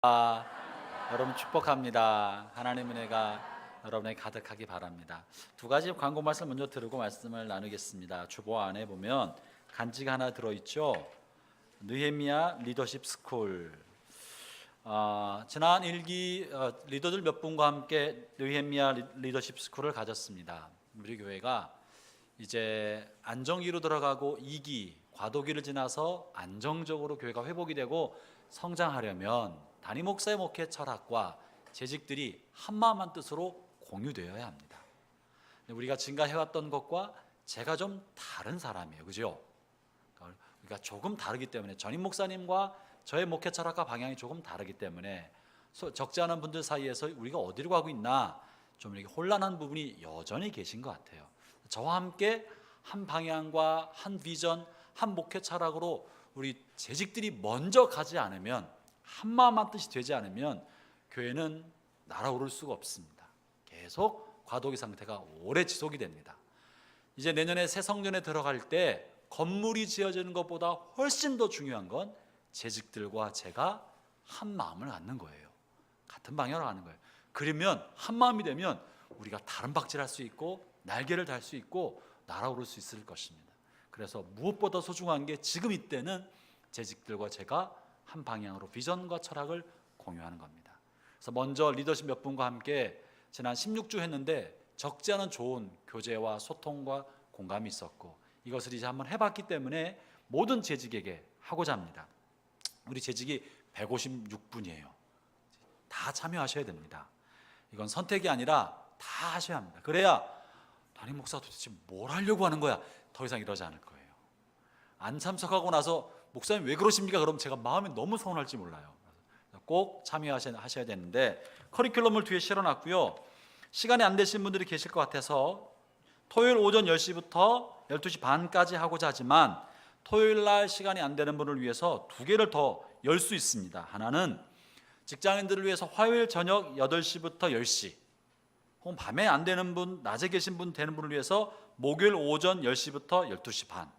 여러분 축복합니다. 하나님의 은혜가 여러분에게 가득하기 바랍니다. 두 가지 광고 말씀 먼저 들고 말씀을 나누겠습니다. 주보 안에 보면 간지가 하나 들어있죠. 느헤미야 리더십 스쿨. 지난 일기 리더들 몇 분과 함께 느헤미야 리더십 스쿨을 가졌습니다. 우리 교회가 이제 안정기로 들어가고 2기 과도기를 지나서 안정적으로 교회가 회복이 되고 성장하려면 담임 목사의 목회 철학과 재직들이 한마음 한뜻으로 공유되어야 합니다. 우리가 지금까지 해왔던 것과 제가 좀 다른 사람이에요, 그죠? 그러니까 조금 다르기 때문에 전임 목사님과 저의 목회 철학과 방향이 조금 다르기 때문에 적지 않은 분들 사이에서 우리가 어디로 가고 있나 좀 이렇게 혼란한 부분이 여전히 계신 것 같아요. 저와 함께 한 방향과 한 비전, 한 목회 철학으로 우리 재직들이 먼저 가지 않으면, 한마음 한뜻이 되지 않으면 교회는 날아오를 수가 없습니다. 계속 과도기 상태가 오래 지속이 됩니다. 이제 내년에 새 성전에 들어갈 때 건물이 지어지는 것보다 훨씬 더 중요한 건 재직들과 제가 한 마음을 갖는 거예요. 같은 방향으로 가는 거예요. 그러면 한 마음이 되면 우리가 다른 박질할 수 있고 날개를 달 수 있고 날아오를 수 있을 것입니다. 그래서 무엇보다 소중한 게 지금 이때는 재직들과 제가 한 방향으로 비전과 철학을 공유하는 겁니다. 그래서 먼저 리더십 몇 분과 함께 지난 16주 했는데 적지 않은 좋은 교제와 소통과 공감이 있었고, 이것을 이제 한번 해봤기 때문에 모든 재직에게 하고자 합니다. 우리 재직이 156분이에요. 다 참여하셔야 됩니다. 이건 선택이 아니라 다 하셔야 합니다. 그래야 담임 목사 도대체 뭘 하려고 하는 거야? 더 이상 이러지 않을 거예요. 안 참석하고 나서 목사님 왜 그러십니까? 그럼 제가 마음이 너무 서운할지 몰라요. 꼭 참여하셔야 되는데 커리큘럼을 뒤에 실어놨고요. 시간이 안 되신 분들이 계실 것 같아서 토요일 오전 10시부터 12시 반까지 하고자 하지만 토요일 날 시간이 안 되는 분을 위해서 두 개를 더 열 수 있습니다. 하나는 직장인들을 위해서 화요일 저녁 8시부터 10시, 혹은 밤에 안 되는 분, 낮에 계신 분 되는 분을 위해서 목요일 오전 10시부터 12시 반,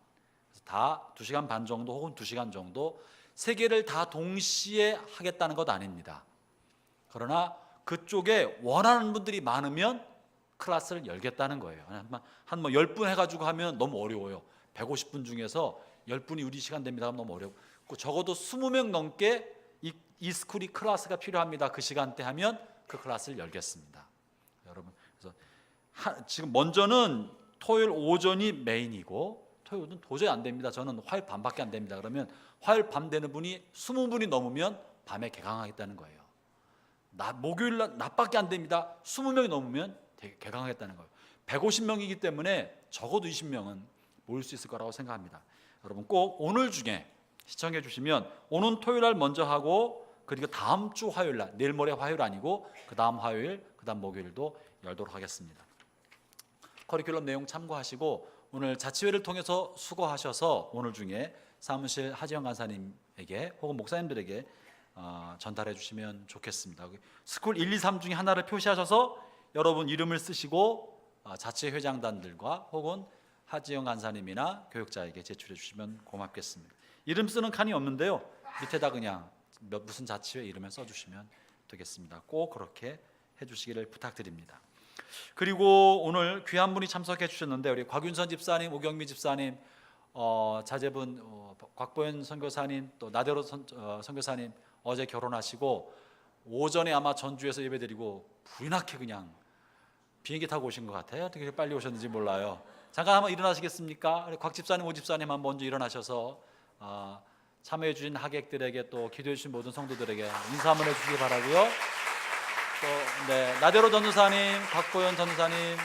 다 2시간 반 정도 혹은 2시간 정도, 세 개를 다 동시에 하겠다는 것 아닙니다. 그러나 그쪽에 원하는 분들이 많으면 클래스를 열겠다는 거예요. 한 10분 해가지고 하면 너무 어려워요. 150분 중에서 10분이 우리 시간 됩니다 하면 너무 어렵고, 적어도 20명 넘게 이 스쿨이 클래스가 필요합니다. 그 시간대 하면 그 클래스를 열겠습니다. 여러분, 그래서 지금 먼저는 토요일 오전이 메인이고, 토요일 오전 도저히 안 됩니다. 저는 화요일 밤밖에 안 됩니다. 그러면 화요일 밤 되는 분이 20분이 넘으면 밤에 개강하겠다는 거예요. 목요일 날 낮밖에 안 됩니다. 20명이 넘으면 개강하겠다는 거예요. 150명이기 때문에 적어도 20명은 모일 수 있을 거라고 생각합니다. 여러분 꼭 오늘 중에 시청해 주시면 오는 토요일 날 먼저 하고, 그리고 다음 주 화요일 날, 내일 모레 화요일 아니고 그 다음 화요일, 그 다음 목요일도 열도록 하겠습니다. 커리큘럼 내용 참고하시고 오늘 자치회를 통해서 수고하셔서 오늘 중에 사무실 하지영 간사님에게 혹은 목사님들에게 전달해 주시면 좋겠습니다. 스쿨 1, 2, 3 중에 하나를 표시하셔서 여러분 이름을 쓰시고 자치회 회장단들과 혹은 하지영 간사님이나 교육자에게 제출해 주시면 고맙겠습니다. 이름 쓰는 칸이 없는데요, 밑에다 그냥 무슨 자치회 이름을 써주시면 되겠습니다. 꼭 그렇게 해주시기를 부탁드립니다. 그리고 오늘 귀한 분이 참석해 주셨는데, 우리 곽윤선 집사님, 오경미 집사님, 자제분 곽보현 선교사님, 또 나대로 선교사님 어제 결혼하시고 오전에 아마 전주에서 예배드리고 불이 나게 그냥 비행기 타고 오신 것 같아요. 어떻게 빨리 오셨는지 몰라요. 잠깐 한번 일어나시겠습니까? 곽 집사님, 오 집사님 한번 먼저 일어나셔서 참여해 주신 하객들에게 또 기도해 주신 모든 성도들에게 인사 한번 해주시기 바라고요. 또 나대로 전도사님, 박보현 전도사님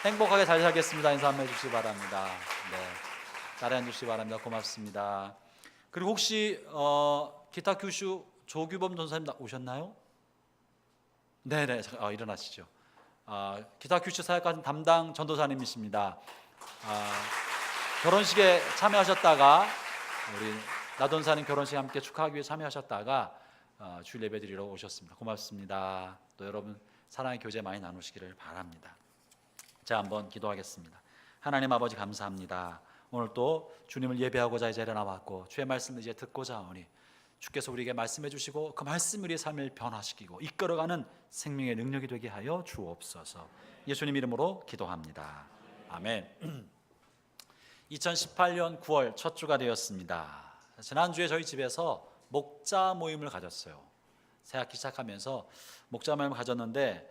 행복하게 잘 살겠습니다. 인사 한번 해주시기 바랍니다. 자리에 앉으시기 바랍니다. 고맙습니다. 그리고 혹시 기타 교슈 조규범 전도사님 오셨나요? 네네, 일어나시죠. 기타 교슈 사역관 담당 전도사님이십니다. 결혼식에 참여하셨다가 우리 나돈사님 결혼식 함께 축하하기 위해 참여하셨다가 주일 예배 드리러 오셨습니다. 고맙습니다. 또 여러분 사랑의 교제 많이 나누시기를 바랍니다. 자, 한번 기도하겠습니다. 하나님 아버지 감사합니다. 오늘 또 주님을 예배하고자 이 자리에 나왔고 주의 말씀을 이제 듣고자 하오니 주께서 우리에게 말씀해 주시고 그 말씀 우리의 삶을 변화시키고 이끌어가는 생명의 능력이 되게 하여 주옵소서. 예수님 이름으로 기도합니다. 아멘. 2018년 9월 첫 주가 되었습니다. 지난주에 저희 집에서 목자 모임을 가졌어요. 새학기 시작하면서 목자 모임을 가졌는데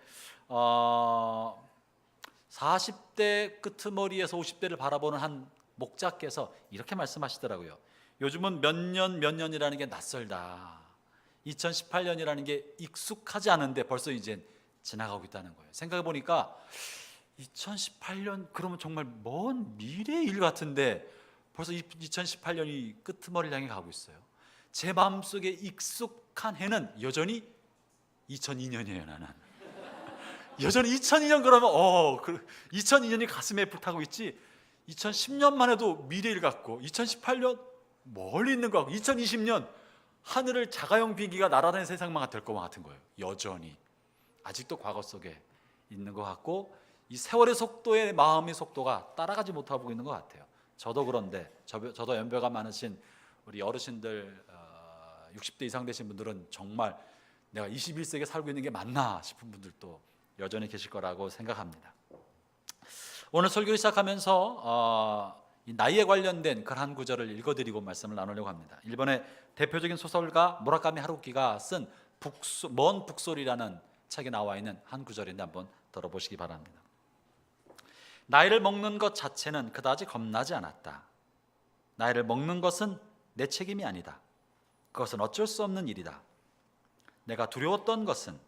40대 끄트머리에서 50대를 바라보는 한 목자께서 이렇게 말씀하시더라고요. 요즘은 몇 년이라는 게 낯설다. 2018년이라는 게 익숙하지 않은데 벌써 이제 지나가고 있다는 거예요. 생각해 보니까 2018년 그러면 정말 먼 미래의 일 같은데 벌써 2018년이 끄트머리를 향해 가고 있어요. 제 마음속에 익숙한 해는 여전히 2002년이에요. 나는 여전히 2002년 그러면 2002년이 가슴에 불타고 있지 2010년만 해도 미래일 같고 2018년 멀리 있는 것 같고 2020년 하늘을 자가용 비행기가 날아다니는 세상만 될 것만 같은 거예요. 여전히 아직도 과거 속에 있는 것 같고 이 세월의 속도에 마음의 속도가 따라가지 못하고 있는 것 같아요. 저도 그런데 저도 연배가 많으신 우리 어르신들 60대 이상 되신 분들은 정말 내가 21세기에 살고 있는 게 맞나 싶은 분들도 여전히 계실 거라고 생각합니다. 오늘 설교를 시작하면서 이 나이에 관련된 글 한 구절을 읽어드리고 말씀을 나누려고 합니다. 일본의 대표적인 소설가 무라카미 하루키가 쓴 먼 북소리라는 책에 나와 있는 한 구절인데 한번 들어보시기 바랍니다. 나이를 먹는 것 자체는 그다지 겁나지 않았다. 나이를 먹는 것은 내 책임이 아니다. 그것은 어쩔 수 없는 일이다. 내가 두려웠던 것은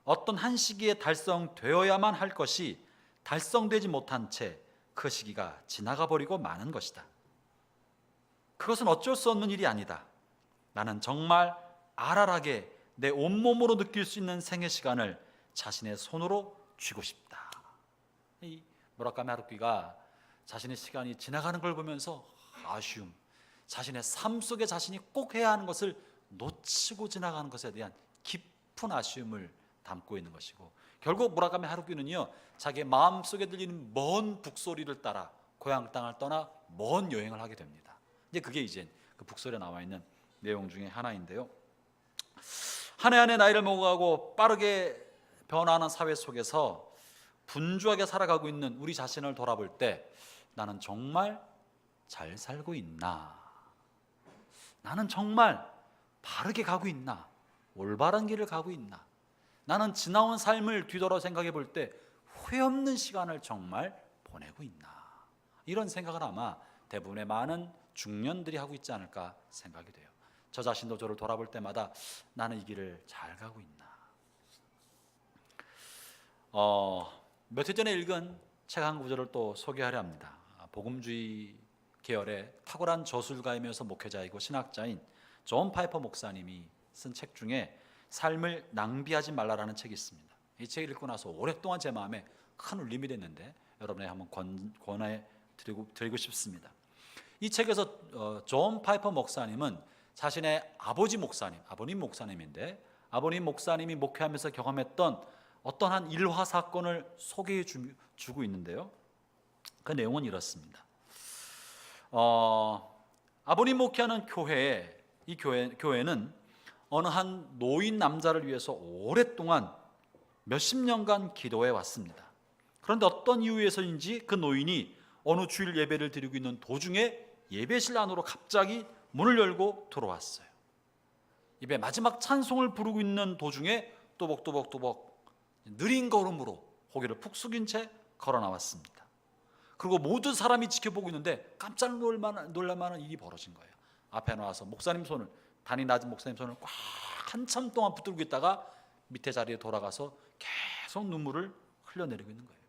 어떤 한 시기에 달성되어야만 할 것이 달성되지 못한 채 그 시기가 지나가 버리고 마는 것이다. 그것은 어쩔 수 없는 일이 아니다. 나는 정말 알알하게 내 온몸으로 느낄 수 있는 생의 시간을 자신의 손으로 쥐고 싶다. 이 무라카미 하루키가 자신의 시간이 지나가는 걸 보면서 아쉬움, 자신의 삶 속에 자신이 꼭 해야 하는 것을 놓치고 지나가는 것에 대한 깊은 아쉬움을 담고 있는 것이고, 결국 무라카미 하루키는요 자기의 마음속에 들리는 먼 북소리를 따라 고향 땅을 떠나 먼 여행을 하게 됩니다. 이제 그게 이제 그 북소리에 나와 있는 내용 중에 하나인데요. 한 해 한 해 나이를 먹어가고 빠르게 변화하는 사회 속에서 분주하게 살아가고 있는 우리 자신을 돌아볼 때 나는 정말 잘 살고 있나? 나는 정말 바르게 가고 있나? 올바른 길을 가고 있나? 나는 지나온 삶을 뒤돌아 생각해 볼 때 후회 없는 시간을 정말 보내고 있나? 이런 생각을 아마 대부분의 많은 중년들이 하고 있지 않을까 생각이 돼요. 저 자신도 저를 돌아볼 때마다 나는 이 길을 잘 가고 있나? 몇 해 전에 읽은 책 한 구절을 또 소개하려 합니다. 복음주의 계열의 탁월한 저술가이면서 목회자이고 신학자인 존 파이퍼 목사님이 쓴 책 중에 삶을 낭비하지 말라라는 책이 있습니다. 이 책을 읽고 나서 오랫동안 제 마음에 큰 울림이 됐는데 여러분에게 한번 권해 드리고 싶습니다. 이 책에서 존 파이퍼 목사님은 자신의 아버님 목사님인데 아버님 목사님이 목회하면서 경험했던 어떤 한 일화 사건을 소개해 주고 있는데요. 그 내용은 이렇습니다. 아버님 목회하는 교회는 어느 한 노인 남자를 위해서 오랫동안 몇십 년간 기도해 왔습니다. 그런데 어떤 이유에서인지 그 노인이 어느 주일 예배를 드리고 있는 도중에 예배실 안으로 갑자기 문을 열고 들어왔어요. 예배 마지막 찬송을 부르고 있는 도중에 또박또박 느린 걸음으로 고개를 푹 숙인 채 걸어 나왔습니다. 그리고 모든 사람이 지켜보고 있는데 깜짝 놀랄 만한 일이 벌어진 거예요. 앞에 나와서 단이 낮은 목사님 손을 꽉 한참 동안 붙들고 있다가 밑에 자리에 돌아가서 계속 눈물을 흘려내리고 있는 거예요.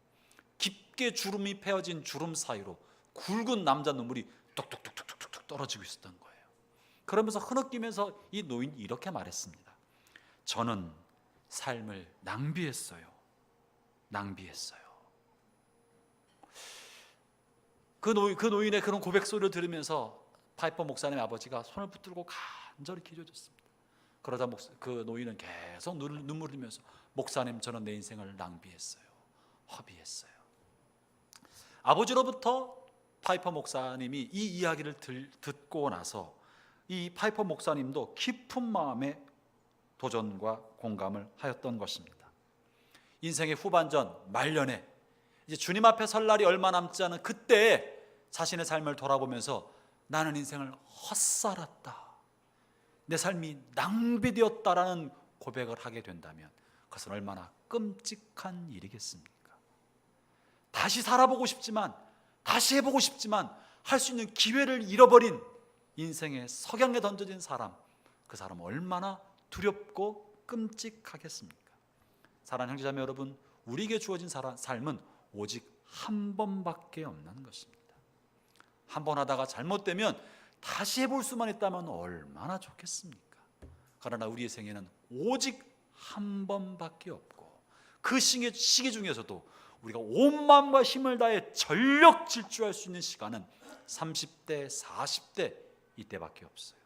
깊게 주름이 패어진 주름 사이로 굵은 남자 눈물이 뚝뚝뚝뚝뚝 떨어지고 있었던 거예요. 그러면서 흐느끼면서 이 노인이 이렇게 말했습니다. 저는 삶을 낭비했어요. 그 노인의 그런 고백 소리를 들으면서 파이퍼 목사님의 아버지가 손을 붙들고 간절히 기도해줬습니다. 그러자 그 노인은 계속 눈물을 흘리면서 목사님, 저는 내 인생을 낭비했어요. 허비했어요. 아버지로부터 파이퍼 목사님이 이 이야기를 듣고 나서 이 파이퍼 목사님도 깊은 마음의 도전과 공감을 하였던 것입니다. 인생의 후반전, 말년에 이제 주님 앞에 설 날이 얼마 남지 않은 그때에 자신의 삶을 돌아보면서 나는 인생을 헛살았다, 내 삶이 낭비되었다라는 고백을 하게 된다면 그것은 얼마나 끔찍한 일이겠습니까? 다시 살아보고 싶지만, 다시 해보고 싶지만 할 수 있는 기회를 잃어버린 인생의 석양에 던져진 사람, 그 사람은 얼마나 두렵고 끔찍하겠습니까? 사랑하는 형제자매 여러분, 우리에게 주어진 삶은 오직 한 번밖에 없는 것입니다. 한 번 하다가 잘못되면 다시 해볼 수만 있다면 얼마나 좋겠습니까? 그러나 우리의 생애는 오직 한 번밖에 없고, 그 시기 중에서도 우리가 온 마음과 힘을 다해 전력 질주할 수 있는 시간은 30대, 40대 이때밖에 없어요.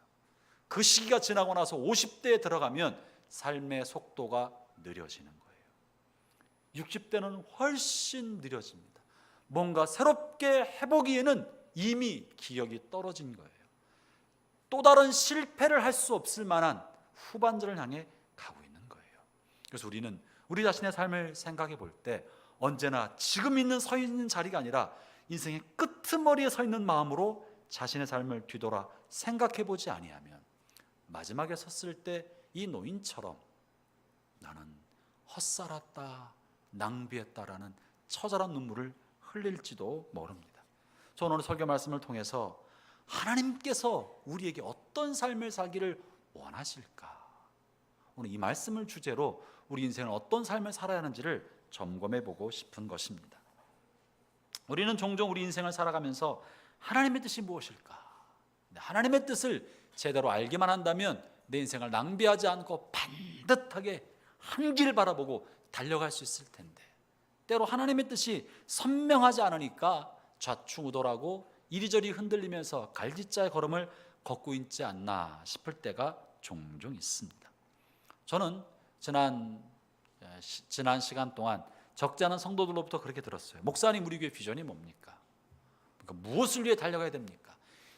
그 시기가 지나고 나서 50대에 들어가면 삶의 속도가 느려지는 거예요. 60대는 훨씬 느려집니다. 뭔가 새롭게 해보기에는 이미 기력이 떨어진 거예요. 또 다른 실패를 할 수 없을 만한 후반전을 향해 가고 있는 거예요. 그래서 우리는 우리 자신의 삶을 생각해 볼 때 언제나 지금 서 있는 자리가 아니라 인생의 끄트머리에 서 있는 마음으로 자신의 삶을 뒤돌아 생각해 보지 아니하면 마지막에 섰을 때 이 노인처럼 나는 헛살았다, 낭비했다라는 처절한 눈물을 흘릴지도 모릅니다. 저는 오늘 설교 말씀을 통해서 하나님께서 우리에게 어떤 삶을 살기를 원하실까? 오늘 이 말씀을 주제로 우리 인생은 어떤 삶을 살아야 하는지를 점검해 보고 싶은 것입니다. 우리는 종종 우리 인생을 살아가면서 하나님의 뜻이 무엇일까? 하나님의 뜻을 제대로 알기만 한다면 내 인생을 낭비하지 않고 반듯하게 한 길 바라보고 달려갈 수 있을 텐데, 때로 하나님의 뜻이 선명하지 않으니까 좌충우돌하고 이리저리 흔들리면서 갈지자의 걸음을 걷고 있지 않나 싶을 때가 종종 있습니다. 저는 지난 시간 동안 적지 않은 성도들로부터 그렇게 들었어요. 목사님, 우리 교회 비전이 뭡니까? 그러니까 무엇을 위해 달려가야 됩니까?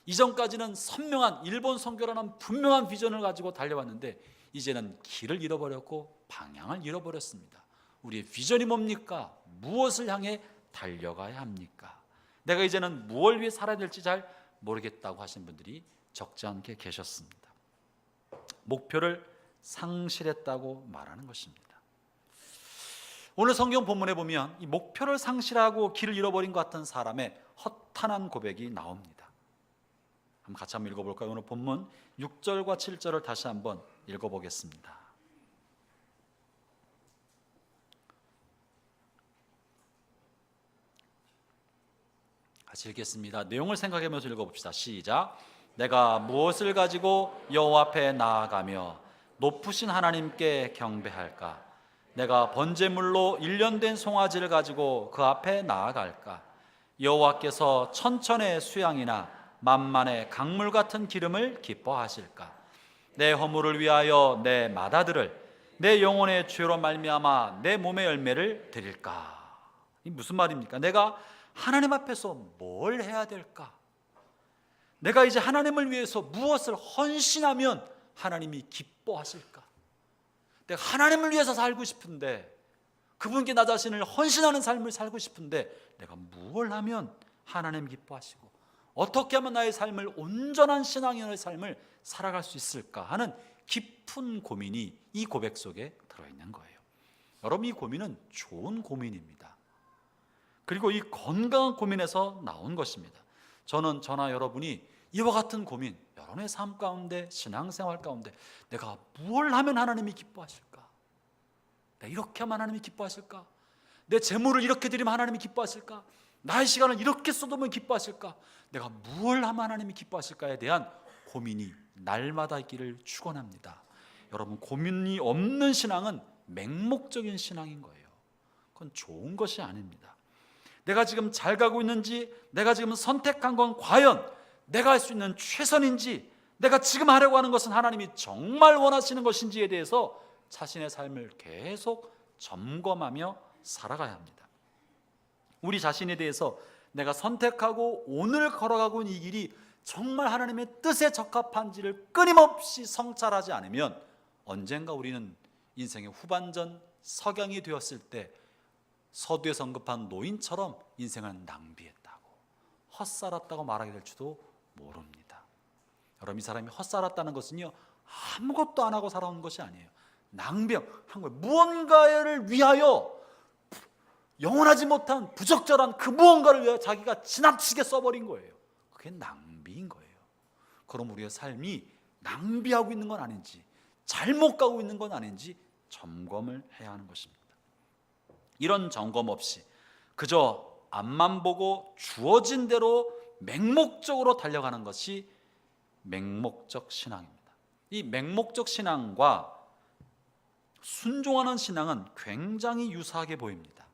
이전까지는 선명한 일본 선교라는 분명한 비전을 가지고 달려왔는데 이제는 길을 잃어버렸고 방향을 잃어버렸습니다. 우리의 비전이 뭡니까? 무엇을 향해 달려가야 합니까? 내가 이제는 무엇을 위해 살아야 될지 잘 모르겠다고 하신 분들이 적지 않게 계셨습니다. 목표를 상실했다고 말하는 것입니다. 오늘 성경 본문에 보면 이 목표를 상실하고 길을 잃어버린 것 같은 사람의 허탄한 고백이 나옵니다. 같이 한번 읽어볼까요? 오늘 본문 6절과 7절을 다시 한번 읽어보겠습니다. 같이 읽겠습니다. 내용을 생각하면서 읽어봅시다. 시작. 내가 무엇을 가지고 여호와 앞에 나아가며 높으신 하나님께 경배할까? 내가 번제물로 1년 된 송아지를 가지고 그 앞에 나아갈까? 여호와께서 천천의 수양이나 만만의 강물 같은 기름을 기뻐하실까? 내 허물을 위하여 내 맏아들을, 내 영혼의 죄로 말미암아 내 몸의 열매를 드릴까? 이 무슨 말입니까? 내가 하나님 앞에서 뭘 해야 될까? 내가 이제 하나님을 위해서 무엇을 헌신하면 하나님이 기뻐하실까? 내가 하나님을 위해서 살고 싶은데, 그분께 나 자신을 헌신하는 삶을 살고 싶은데 내가 무엇을 하면 하나님 기뻐하시고 어떻게 하면 나의 삶을 온전한 신앙인의 삶을 살아갈 수 있을까 하는 깊은 고민이 이 고백 속에 들어있는 거예요. 여러분, 이 고민은 좋은 고민입니다. 그리고 이 건강한 고민에서 나온 것입니다. 저는 저나 여러분이 이와 같은 고민, 여러분의 삶 가운데, 신앙생활 가운데 내가 뭘 하면 하나님이 기뻐하실까? 내가 이렇게 하면 하나님이 기뻐하실까? 내 재물을 이렇게 드리면 하나님이 기뻐하실까? 나의 시간을 이렇게 쏟으면 기뻐하실까? 내가 무엇을 하면 하나님이 기뻐하실까에 대한 고민이 날마다 있기를 축원합니다. 여러분, 고민이 없는 신앙은 맹목적인 신앙인 거예요. 그건 좋은 것이 아닙니다. 내가 지금 잘 가고 있는지, 내가 지금 선택한 건 과연 내가 할 수 있는 최선인지, 내가 지금 하려고 하는 것은 하나님이 정말 원하시는 것인지에 대해서 자신의 삶을 계속 점검하며 살아가야 합니다. 우리 자신에 대해서 내가 선택하고 오늘 걸어가고 있는 이 길이 정말 하나님의 뜻에 적합한지를 끊임없이 성찰하지 않으면 언젠가 우리는 인생의 후반전 석양이 되었을 때 서두에서 언급한 노인처럼 인생을 낭비했다고, 헛살았다고 말하게 될지도 모릅니다. 여러분, 이 사람이 헛살았다는 것은요, 아무것도 안 하고 살아온 것이 아니에요. 낭비한 거예요. 무언가를 위하여, 영원하지 못한 부적절한 그 무언가를 위하여 자기가 지나치게 써버린 거예요. 그게 낭비인 거예요. 그럼 우리의 삶이 낭비하고 있는 건 아닌지, 잘못 가고 있는 건 아닌지 점검을 해야 하는 것입니다. 이런 점검 없이 그저 앞만 보고 주어진 대로 맹목적으로 달려가는 것이 맹목적 신앙입니다. 이 맹목적 신앙과 순종하는 신앙은 굉장히 유사하게 보입니다.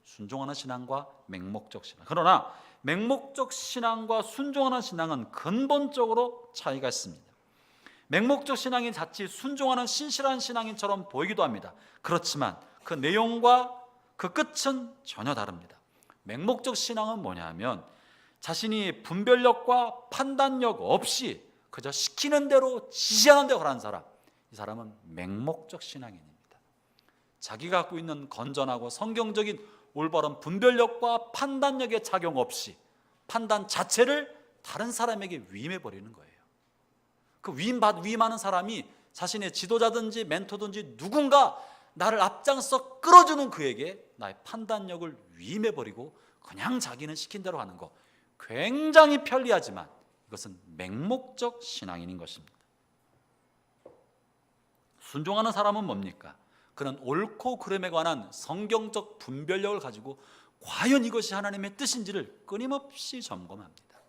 순종하는 신앙과 맹목적 신앙. 그러나 맹목적 신앙과 순종하는 신앙은 근본적으로 차이가 있습니다. 맹목적 신앙이 자칫 순종하는 신실한 신앙인처럼 보이기도 합니다. 그렇지만 그 내용과 그 끝은 전혀 다릅니다. 맹목적 신앙은 뭐냐면 자신이 분별력과 판단력 없이 그저 시키는 대로 지시하는 대로 하는 사람, 이 사람은 맹목적 신앙인입니다. 자기가 갖고 있는 건전하고 성경적인 올바른 분별력과 판단력의 작용 없이 판단 자체를 다른 사람에게 위임해버리는 거예요. 그 위임하는 사람이 자신의 지도자든지 멘토든지 누군가 나를 앞장서 끌어주는 그에게 나의 판단력을 위임해버리고 그냥 자기는 시킨 대로 하는 거, 굉장히 편리하지만 이것은 맹목적 신앙인인 것입니다. 순종하는 사람은 뭡니까? 그는 옳고 그름에 관한 성경적 분별력을 가지고 과연 이것이 하나님의 뜻인지를 끊임없이 점검합니다.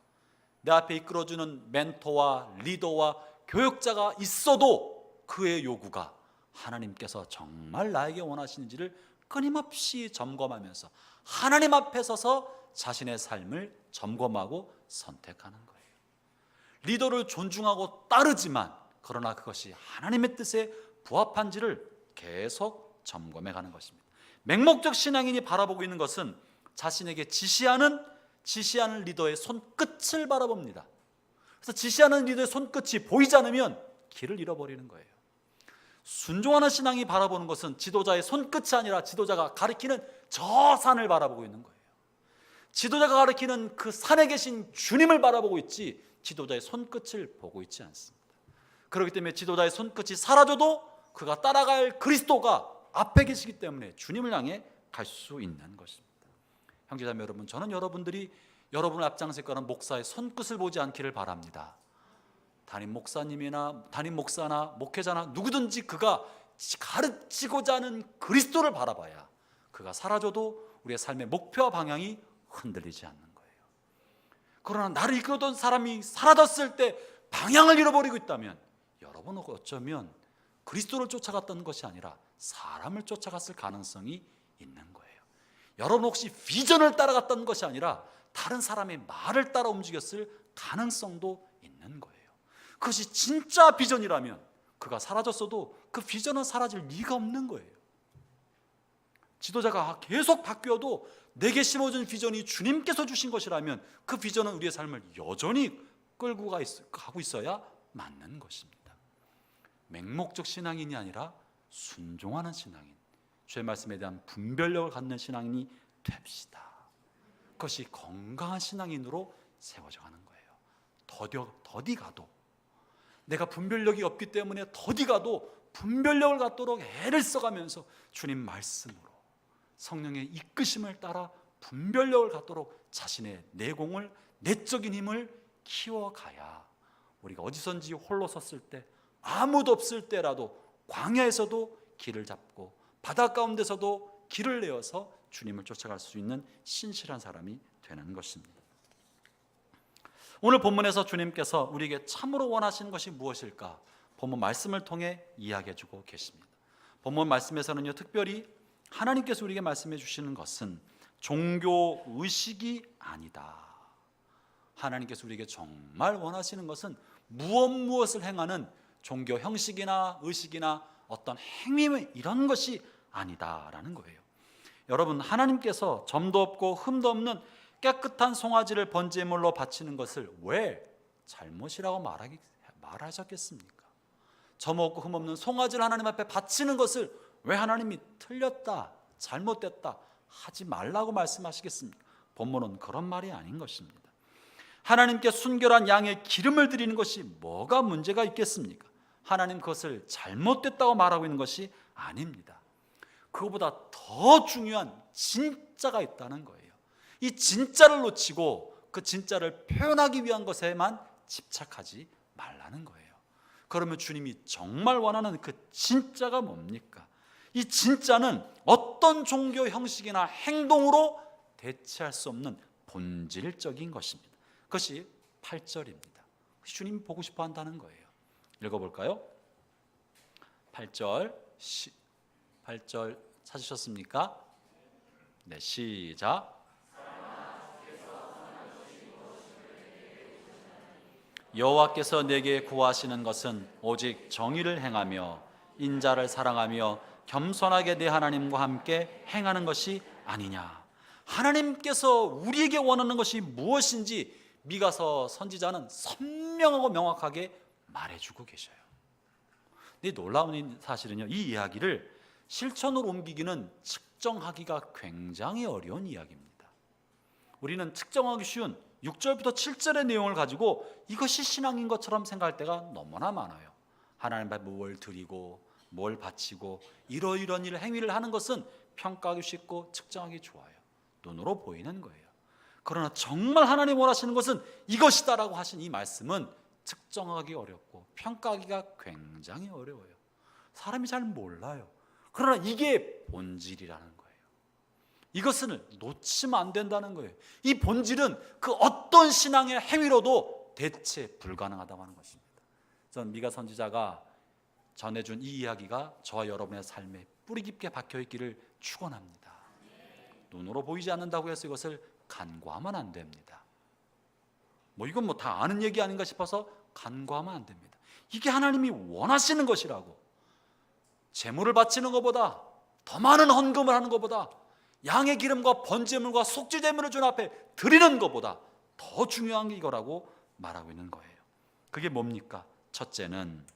내 앞에 이끌어주는 멘토와 리더와 교역자가 있어도 그의 요구가 하나님께서 정말 나에게 원하시는지를 끊임없이 점검하면서 하나님 앞에 서서 자신의 삶을 점검하고 선택하는 거예요. 리더를 존중하고 따르지만 그러나 그것이 하나님의 뜻에 부합한지를 계속 점검해 가는 것입니다. 맹목적 신앙인이 바라보고 있는 것은 자신에게 지시하는 리더의 손끝을 바라봅니다. 그래서 지시하는 리더의 손끝이 보이지 않으면 길을 잃어버리는 거예요. 순종하는 신앙이 바라보는 것은 지도자의 손끝이 아니라 지도자가 가리키는 저 산을 바라보고 있는 거예요. 지도자가 가리키는 그 산에 계신 주님을 바라보고 있지 지도자의 손끝을 보고 있지 않습니다. 그렇기 때문에 지도자의 손끝이 사라져도 그가 따라갈 그리스도가 앞에 계시기 때문에 주님을 향해 갈 수 있는 것입니다. 형제자매 여러분, 저는 여러분들이 여러분을 앞장설 거는 목사의 손끝을 보지 않기를 바랍니다. 담임 목사나 목회자나 누구든지 그가 가르치고자 하는 그리스도를 바라봐야 그가 사라져도 우리의 삶의 목표와 방향이 흔들리지 않는 거예요. 그러나 나를 이끌어던 사람이 사라졌을 때 방향을 잃어버리고 있다면 여러분은 어쩌면 그리스도를 쫓아갔던 것이 아니라 사람을 쫓아갔을 가능성이 있는 거예요. 여러분 혹시 비전을 따라갔던 것이 아니라 다른 사람의 말을 따라 움직였을 가능성도 있는 거예요. 그것이 진짜 비전이라면 그가 사라졌어도 그 비전은 사라질 리가 없는 거예요. 지도자가 계속 바뀌어도 내게 심어준 비전이 주님께서 주신 것이라면 그 비전은 우리의 삶을 여전히 끌고 가고 있어야 맞는 것입니다. 맹목적 신앙인이 아니라 순종하는 신앙인, 주의 말씀에 대한 분별력을 갖는 신앙인이 됩시다. 그것이 건강한 신앙인으로 세워져 가는 거예요. 더디 가도 내가 분별력이 없기 때문에 더디 가도 분별력을 갖도록 애를 써가면서 주님 말씀으로 성령의 이끄심을 따라 분별력을 갖도록 자신의 내공을, 내적인 힘을 키워가야 우리가 어디선지 홀로 섰을 때, 아무도 없을 때라도 광야에서도 길을 잡고 바다 가운데서도 길을 내어서 주님을 쫓아갈 수 있는 신실한 사람이 되는 것입니다. 오늘 본문에서 주님께서 우리에게 참으로 원하시는 것이 무엇일까? 본문 말씀을 통해 이야기해 주고 계십니다. 본문 말씀에서는요, 특별히 하나님께서 우리에게 말씀해 주시는 것은 종교 의식이 아니다. 하나님께서 우리에게 정말 원하시는 것은 무엇을 행하는 종교 형식이나 의식이나 어떤 행위 이런 것이 아니다라는 거예요. 여러분, 하나님께서 점도 없고 흠도 없는 깨끗한 송아지를 번제물로 바치는 것을 왜 잘못이라고 말하셨겠습니까? 점없고 흠없는 송아지를 하나님 앞에 바치는 것을 왜 하나님이 틀렸다, 잘못됐다 하지 말라고 말씀하시겠습니까? 본문은 그런 말이 아닌 것입니다. 하나님께 순결한 양의 기름을 드리는 것이 뭐가 문제가 있겠습니까? 하나님 그것을 잘못됐다고 말하고 있는 것이 아닙니다. 그것보다 더 중요한 진짜가 있다는 거예요. 이 진짜를 놓치고 그 진짜를 표현하기 위한 것에만 집착하지 말라는 거예요. 그러면 주님이 정말 원하는 그 진짜가 뭡니까? 이 진짜는 어떤 종교 형식이나 행동으로 대체할 수 없는 본질적인 것입니다. 그것이 8절입니다. 주님이 보고 싶어 한다는 거예요. 읽어볼까요? 8절 찾으셨습니까? 네, 시작. 여호와께서 내게 구하시는 것은 오직 정의를 행하며 인자를 사랑하며 겸손하게 내 하나님과 함께 행하는 것이 아니냐. 하나님께서 우리에게 원하는 것이 무엇인지 미가서 선지자는 선명하고 명확하게 말해주고 계셔요. 근데 놀라운 사실은요, 이 이야기를 실천으로 옮기기는 측정하기가 굉장히 어려운 이야기입니다. 우리는 측정하기 쉬운 6절부터 7절의 내용을 가지고 이것이 신앙인 것처럼 생각할 때가 너무나 많아요. 하나님 앞에 뭘 드리고 뭘 바치고 이러이런 행위를 하는 것은 평가하기 쉽고 측정하기 좋아요. 눈으로 보이는 거예요. 그러나 정말 하나님 원하시는 것은 이것이다라고 하신 이 말씀은 측정하기 어렵고 평가하기가 굉장히 어려워요. 사람이 잘 몰라요. 그러나 이게 본질이라는 거예요. 이것을 놓치면 안 된다는 거예요. 이 본질은 그 어떤 신앙의 행위로도 대체 불가능하다고 하는 것입니다. 저는 미가 선지자가 전해준 이 이야기가 저와 여러분의 삶에 뿌리 깊게 박혀있기를 축원합니다. 눈으로 보이지 않는다고 해서 이것을 간과하면 안 됩니다. 이건 다 아는 얘기 아닌가 싶어서 간과하면 안 됩니다. 이게 하나님이 원하시는 것이라고. 제물을 바치는 것보다, 더 많은 헌금을 하는 것보다, 양의 기름과 번제물과 속죄제물을 주님 앞에 드리는 것보다 더 중요한 게 이거라고 말하고 있는 거예요. 그게 뭡니까? 첫째는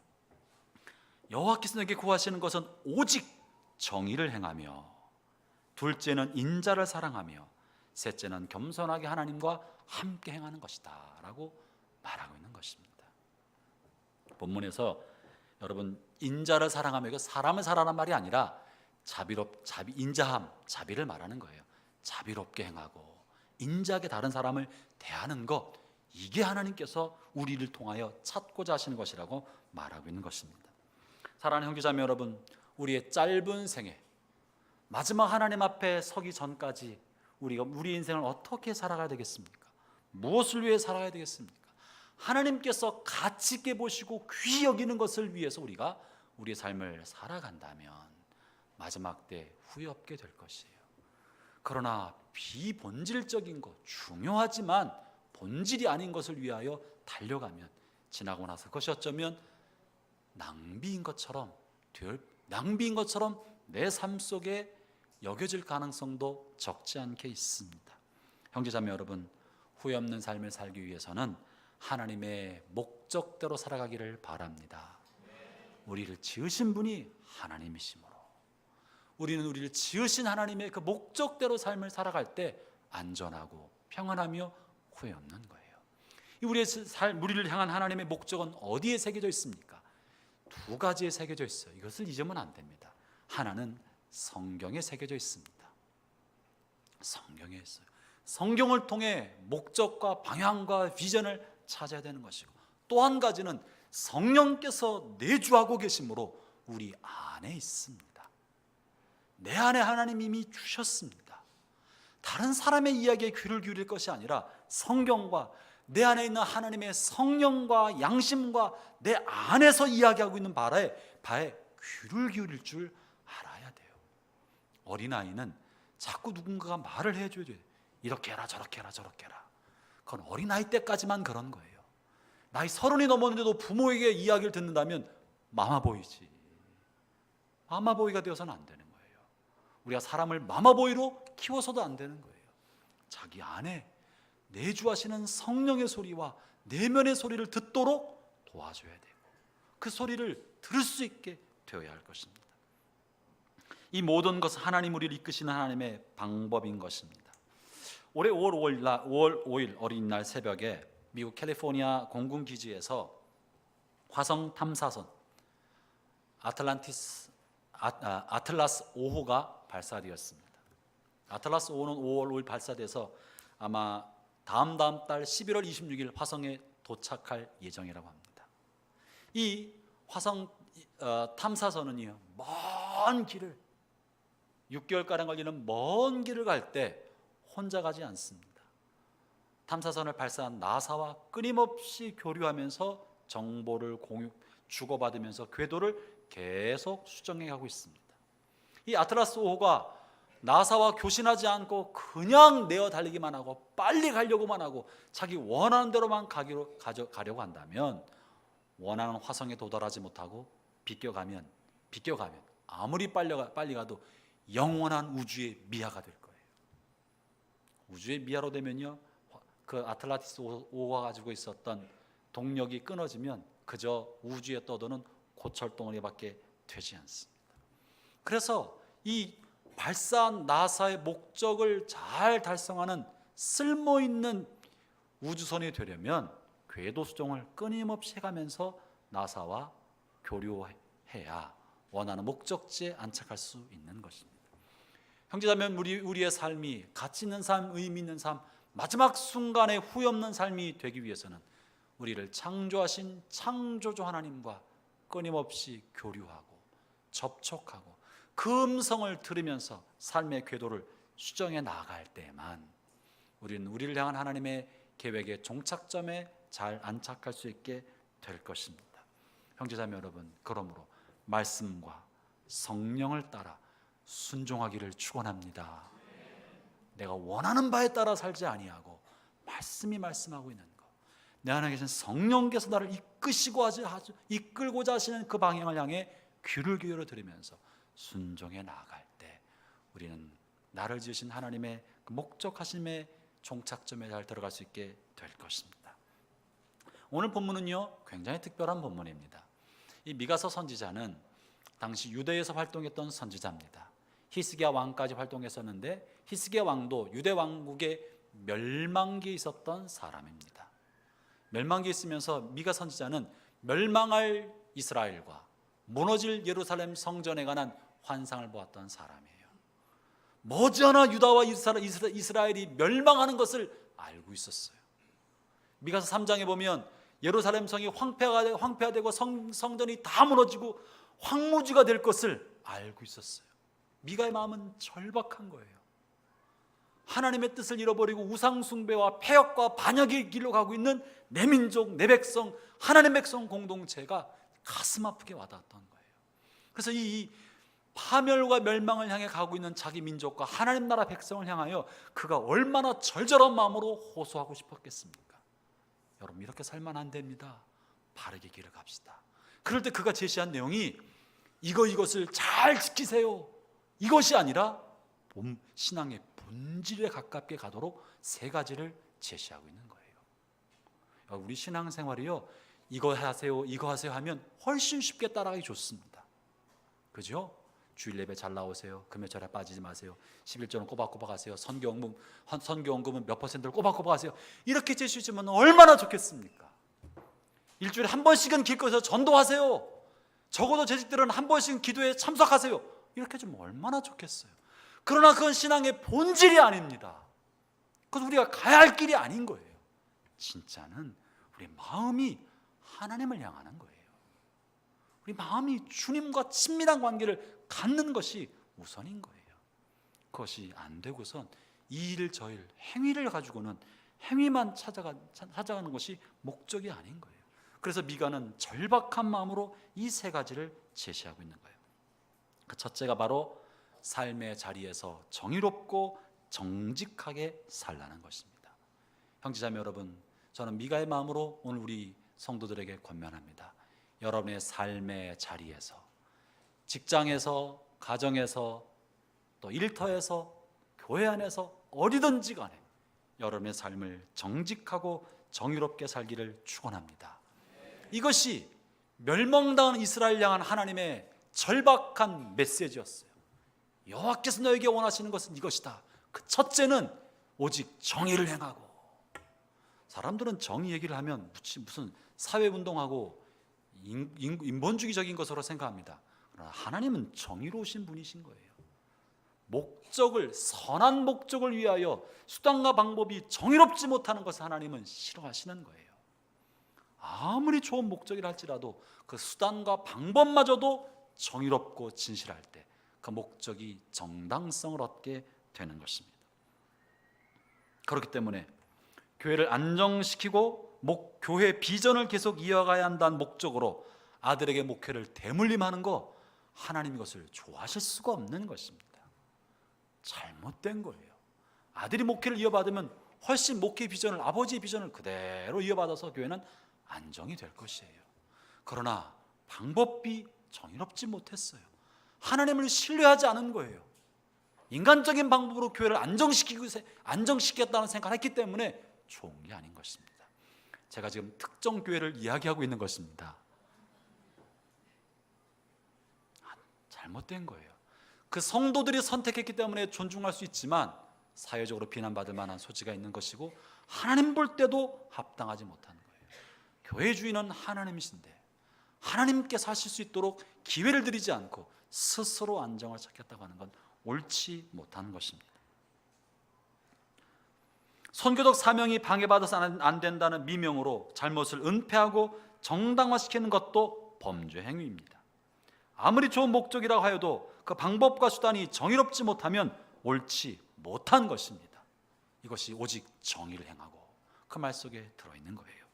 여호와께서 내게 구하시는 것은 오직 정의를 행하며, 둘째는 인자를 사랑하며, 셋째는 겸손하게 하나님과 함께 행하는 것이다 라고 말하고 있는 것입니다. 본문에서 여러분 인자를 사랑하며, 이거 사람을 사랑하는 말이 아니라 인자함, 자비를 말하는 거예요. 자비롭게 행하고 인자하게 다른 사람을 대하는 것, 이게 하나님께서 우리를 통하여 찾고자 하시는 것이라고 말하고 있는 것입니다. 사랑하는 형제자매 여러분, 우리의 짧은 생애, 마지막 하나님 앞에 서기 전까지 우리가 우리 인생을 어떻게 살아가야 되겠습니까? 무엇을 위해 살아가야 되겠습니까? 하나님께서 가치 있게 보시고 귀히 여기는 것을 위해서 우리가 우리의 삶을 살아간다면 마지막 때 후회 없게 될 것이에요. 그러나 비본질적인 것, 중요하지만 본질이 아닌 것을 위하여 달려가면 지나고 나서 그것이 어쩌면 낭비인 것처럼 내 삶 속에 여겨질 가능성도 적지 않게 있습니다. 형제자매 여러분, 후회 없는 삶을 살기 위해서는 하나님의 목적대로 살아가기를 바랍니다. 우리를 지으신 분이 하나님이시므로 우리는 우리를 지으신 하나님의 그 목적대로 삶을 살아갈 때 안전하고 평안하며 후회 없는 거예요. 우리를 향한 하나님의 목적은 어디에 새겨져 있습니까? 두 가지에 새겨져 있어요. 이것을 잊으면 안 됩니다. 하나는 성경에 새겨져 있습니다. 성경에 있어요. 성경을 통해 목적과 방향과 비전을 찾아야 되는 것이고, 또 한 가지는 성령께서 내주하고 계심으로 우리 안에 있습니다. 내 안에 하나님이 이미 주셨습니다. 다른 사람의 이야기에 귀를 기울일 것이 아니라 성경과 내 안에 있는 하나님의 성령과 양심과 내 안에서 이야기하고 있는 바에 귀를 기울일 줄 알아야 돼요. 어린아이는 자꾸 누군가가 말을 해줘야 돼요. 이렇게 해라 저렇게 해라 저렇게 해라. 그건 어린아이 때까지만 그런 거예요. 나이 30이 넘었는데도 부모에게 이야기를 듣는다면 마마보이지. 마마보이가 되어서는 안 되는 거예요. 우리가 사람을 마마보이로 키워서도 안 되는 거예요. 자기 안에 내주하시는 성령의 소리와 내면의 소리를 듣도록 도와줘야 되고 그 소리를 들을 수 있게 되어야 할 것입니다. 이 모든 것은 하나님 우리를 이끄시는 하나님의 방법인 것입니다. 올해 5월 5일 어린이날 새벽에 미국 캘리포니아 공군기지에서 화성 탐사선 아틀라스 5호가 발사되었습니다. 아틀라스 5호는 5월 5일 발사돼서 아마 다음 달 11월 26일 화성에 도착할 예정이라고 합니다. 이 화성 탐사선은요, 먼 길을 6개월가량 걸리는 먼 길을 갈 때 혼자 가지 않습니다. 탐사선을 발사한 나사와 끊임없이 교류하면서 정보를 주고받으면서 궤도를 계속 수정해 가고 있습니다. 이 아틀라스 5호가 나사와 교신하지 않고 그냥 내어 달리기만 하고 빨리 가려고만 하고 자기 원하는 대로만 가려고 한다면 원하는 화성에 도달하지 못하고 비껴가면 아무리 빨리 가도 영원한 우주의 미아가 될 거예요. 우주의 미아로 되면요, 그 아틀라스 5호가 가지고 있었던 동력이 끊어지면 그저 우주에 떠도는 고철덩어리밖에 되지 않습니다. 그래서 이 발사한 나사의 목적을 잘 달성하는 쓸모있는 우주선이 되려면 궤도 수정을 끊임없이 해가면서 나사와 교류해야 원하는 목적지에 안착할 수 있는 것입니다. 형제자매, 우리의 삶이 가치 있는 삶, 의미 있는 삶, 마지막 순간에 후회 없는 삶이 되기 위해서는 우리를 창조하신 창조주 하나님과 끊임없이 교류하고 접촉하고 그 음성을 들으면서 삶의 궤도를 수정해 나갈 때만 우리는 우리를 향한 하나님의 계획의 종착점에 잘 안착할 수 있게 될 것입니다. 형제자매 여러분, 그러므로 말씀과 성령을 따라 순종하기를 축원합니다. 내가 원하는 바에 따라 살지 아니하고 말씀이 말씀하고 있는 것, 내 안에 계신 성령께서 나를 이끌고자 하시는 그 방향을 향해 귀를 기울여 들으면서 순종해 나아갈 때 우리는 나를 지으신 하나님의 그 목적하심의 종착점에 잘 들어갈 수 있게 될 것입니다. 오늘 본문은요, 굉장히 특별한 본문입니다. 이 미가서 선지자는 당시 유대에서 활동했던 선지자입니다. 히스기야 왕까지 활동했었는데 히스기야 왕도 유대 왕국의 멸망기에 있었던 사람입니다. 멸망기에 있으면서 미가 선지자는 멸망할 이스라엘과 무너질 예루살렘 성전에 관한 환상을 보았던 사람이에요. 머지않아 유다와 이스라엘이 멸망하는 것을 알고 있었어요. 미가서 3장에 보면 예루살렘 성이 황폐화되고 성전이 다 무너지고 황무지가 될 것을 알고 있었어요. 미가의 마음은 절박한 거예요. 하나님의 뜻을 잃어버리고 우상숭배와 폐역과 반역의 길로 가고 있는 내 민족, 내 백성, 하나님의 백성 공동체가 가슴 아프게 와닿았던 거예요. 그래서 이 파멸과 멸망을 향해 가고 있는 자기 민족과 하나님 나라 백성을 향하여 그가 얼마나 절절한 마음으로 호소하고 싶었겠습니까? 여러분, 이렇게 살면 안 됩니다. 바르게 길을 갑시다. 그럴 때 그가 제시한 내용이 이것을 잘 지키세요, 이것이 아니라 신앙의 본질에 가깝게 가도록 세 가지를 제시하고 있는 거예요. 우리 신앙생활이요, 이거 하세요 하면 훨씬 쉽게 따라가기 좋습니다. 그죠? 주일 예배 잘 나오세요. 금요절에 빠지지 마세요. 11조는 꼬박꼬박 하세요. 선교원금은 몇 퍼센트를 꼬박꼬박 하세요. 이렇게 제시해주면 얼마나 좋겠습니까? 일주일에 한 번씩은 길거리에서 전도하세요. 적어도 재직들은 한 번씩은 기도에 참석하세요. 이렇게 해주면 얼마나 좋겠어요. 그러나 그건 신앙의 본질이 아닙니다. 그건 우리가 가야 할 길이 아닌 거예요. 진짜는 우리 마음이 하나님을 향하는 거예요. 우리 마음이 주님과 친밀한 관계를 갖는 것이 우선인 거예요. 그것이 안 되고선 이 일 저 일 행위를 가지고는 행위만 찾아가는 것이 목적이 아닌 거예요. 그래서 미가는 절박한 마음으로 이 세 가지를 제시하고 있는 거예요. 그 첫째가 바로 삶의 자리에서 정의롭고 정직하게 살라는 것입니다. 형제자매 여러분, 저는 미가의 마음으로 오늘 우리 성도들에게 권면합니다. 여러분의 삶의 자리에서, 직장에서, 가정에서, 또 일터에서, 교회 안에서 어디든지 간에 여러분의 삶을 정직하고 정의롭게 살기를 축원합니다. 이것이 멸망당한 이스라엘 향한 하나님의 절박한 메시지였어요. 여호와께서 너에게 원하시는 것은 이것이다. 그 첫째는 오직 정의를 행하고. 사람들은 정의 얘기를 하면 무슨 사회운동하고 인본주의적인 것으로 생각합니다. 그러나 하나님은 정의로우신 분이신 거예요. 목적을, 선한 목적을 위하여 수단과 방법이 정의롭지 못하는 것을 하나님은 싫어하시는 거예요. 아무리 좋은 목적이라 할지라도 그 수단과 방법마저도 정의롭고 진실할 때 그 목적이 정당성을 얻게 되는 것입니다. 그렇기 때문에 교회를 안정시키고 교회 비전을 계속 이어가야 한다는 목적으로 아들에게 목회를 대물림하는 거, 하나님 이것을 좋아하실 수가 없는 것입니다. 잘못된 거예요. 아들이 목회를 이어받으면 훨씬 목회 비전을, 아버지의 비전을 그대로 이어받아서 교회는 안정이 될 것이에요. 그러나 방법이 정의롭지 못했어요. 하나님을 신뢰하지 않은 거예요. 인간적인 방법으로 교회를 안정시키겠다는 생각을 했기 때문에 좋은 게 아닌 것입니다. 제가 지금 특정 교회를 이야기하고 있는 것입니다. 잘못된 거예요. 그 성도들이 선택했기 때문에 존중할 수 있지만 사회적으로 비난받을 만한 소지가 있는 것이고 하나님 볼 때도 합당하지 못한 거예요. 교회 주인은 하나님이신데 하나님께서 하실 수 있도록 기회를 드리지 않고 스스로 안정을 찾겠다고 하는 건 옳지 못한 것입니다. 선교적 사명이 방해받아서 안 된다는 미명으로 잘못을 은폐하고 정당화시키는 것도 범죄 행위입니다. 아무리 좋은 목적이라고 하여도 그 방법과 수단이 정의롭지 못하면 옳지 못한 것입니다. 이것이 오직 정의를 행하고 그 말 속에 들어있는 거예요.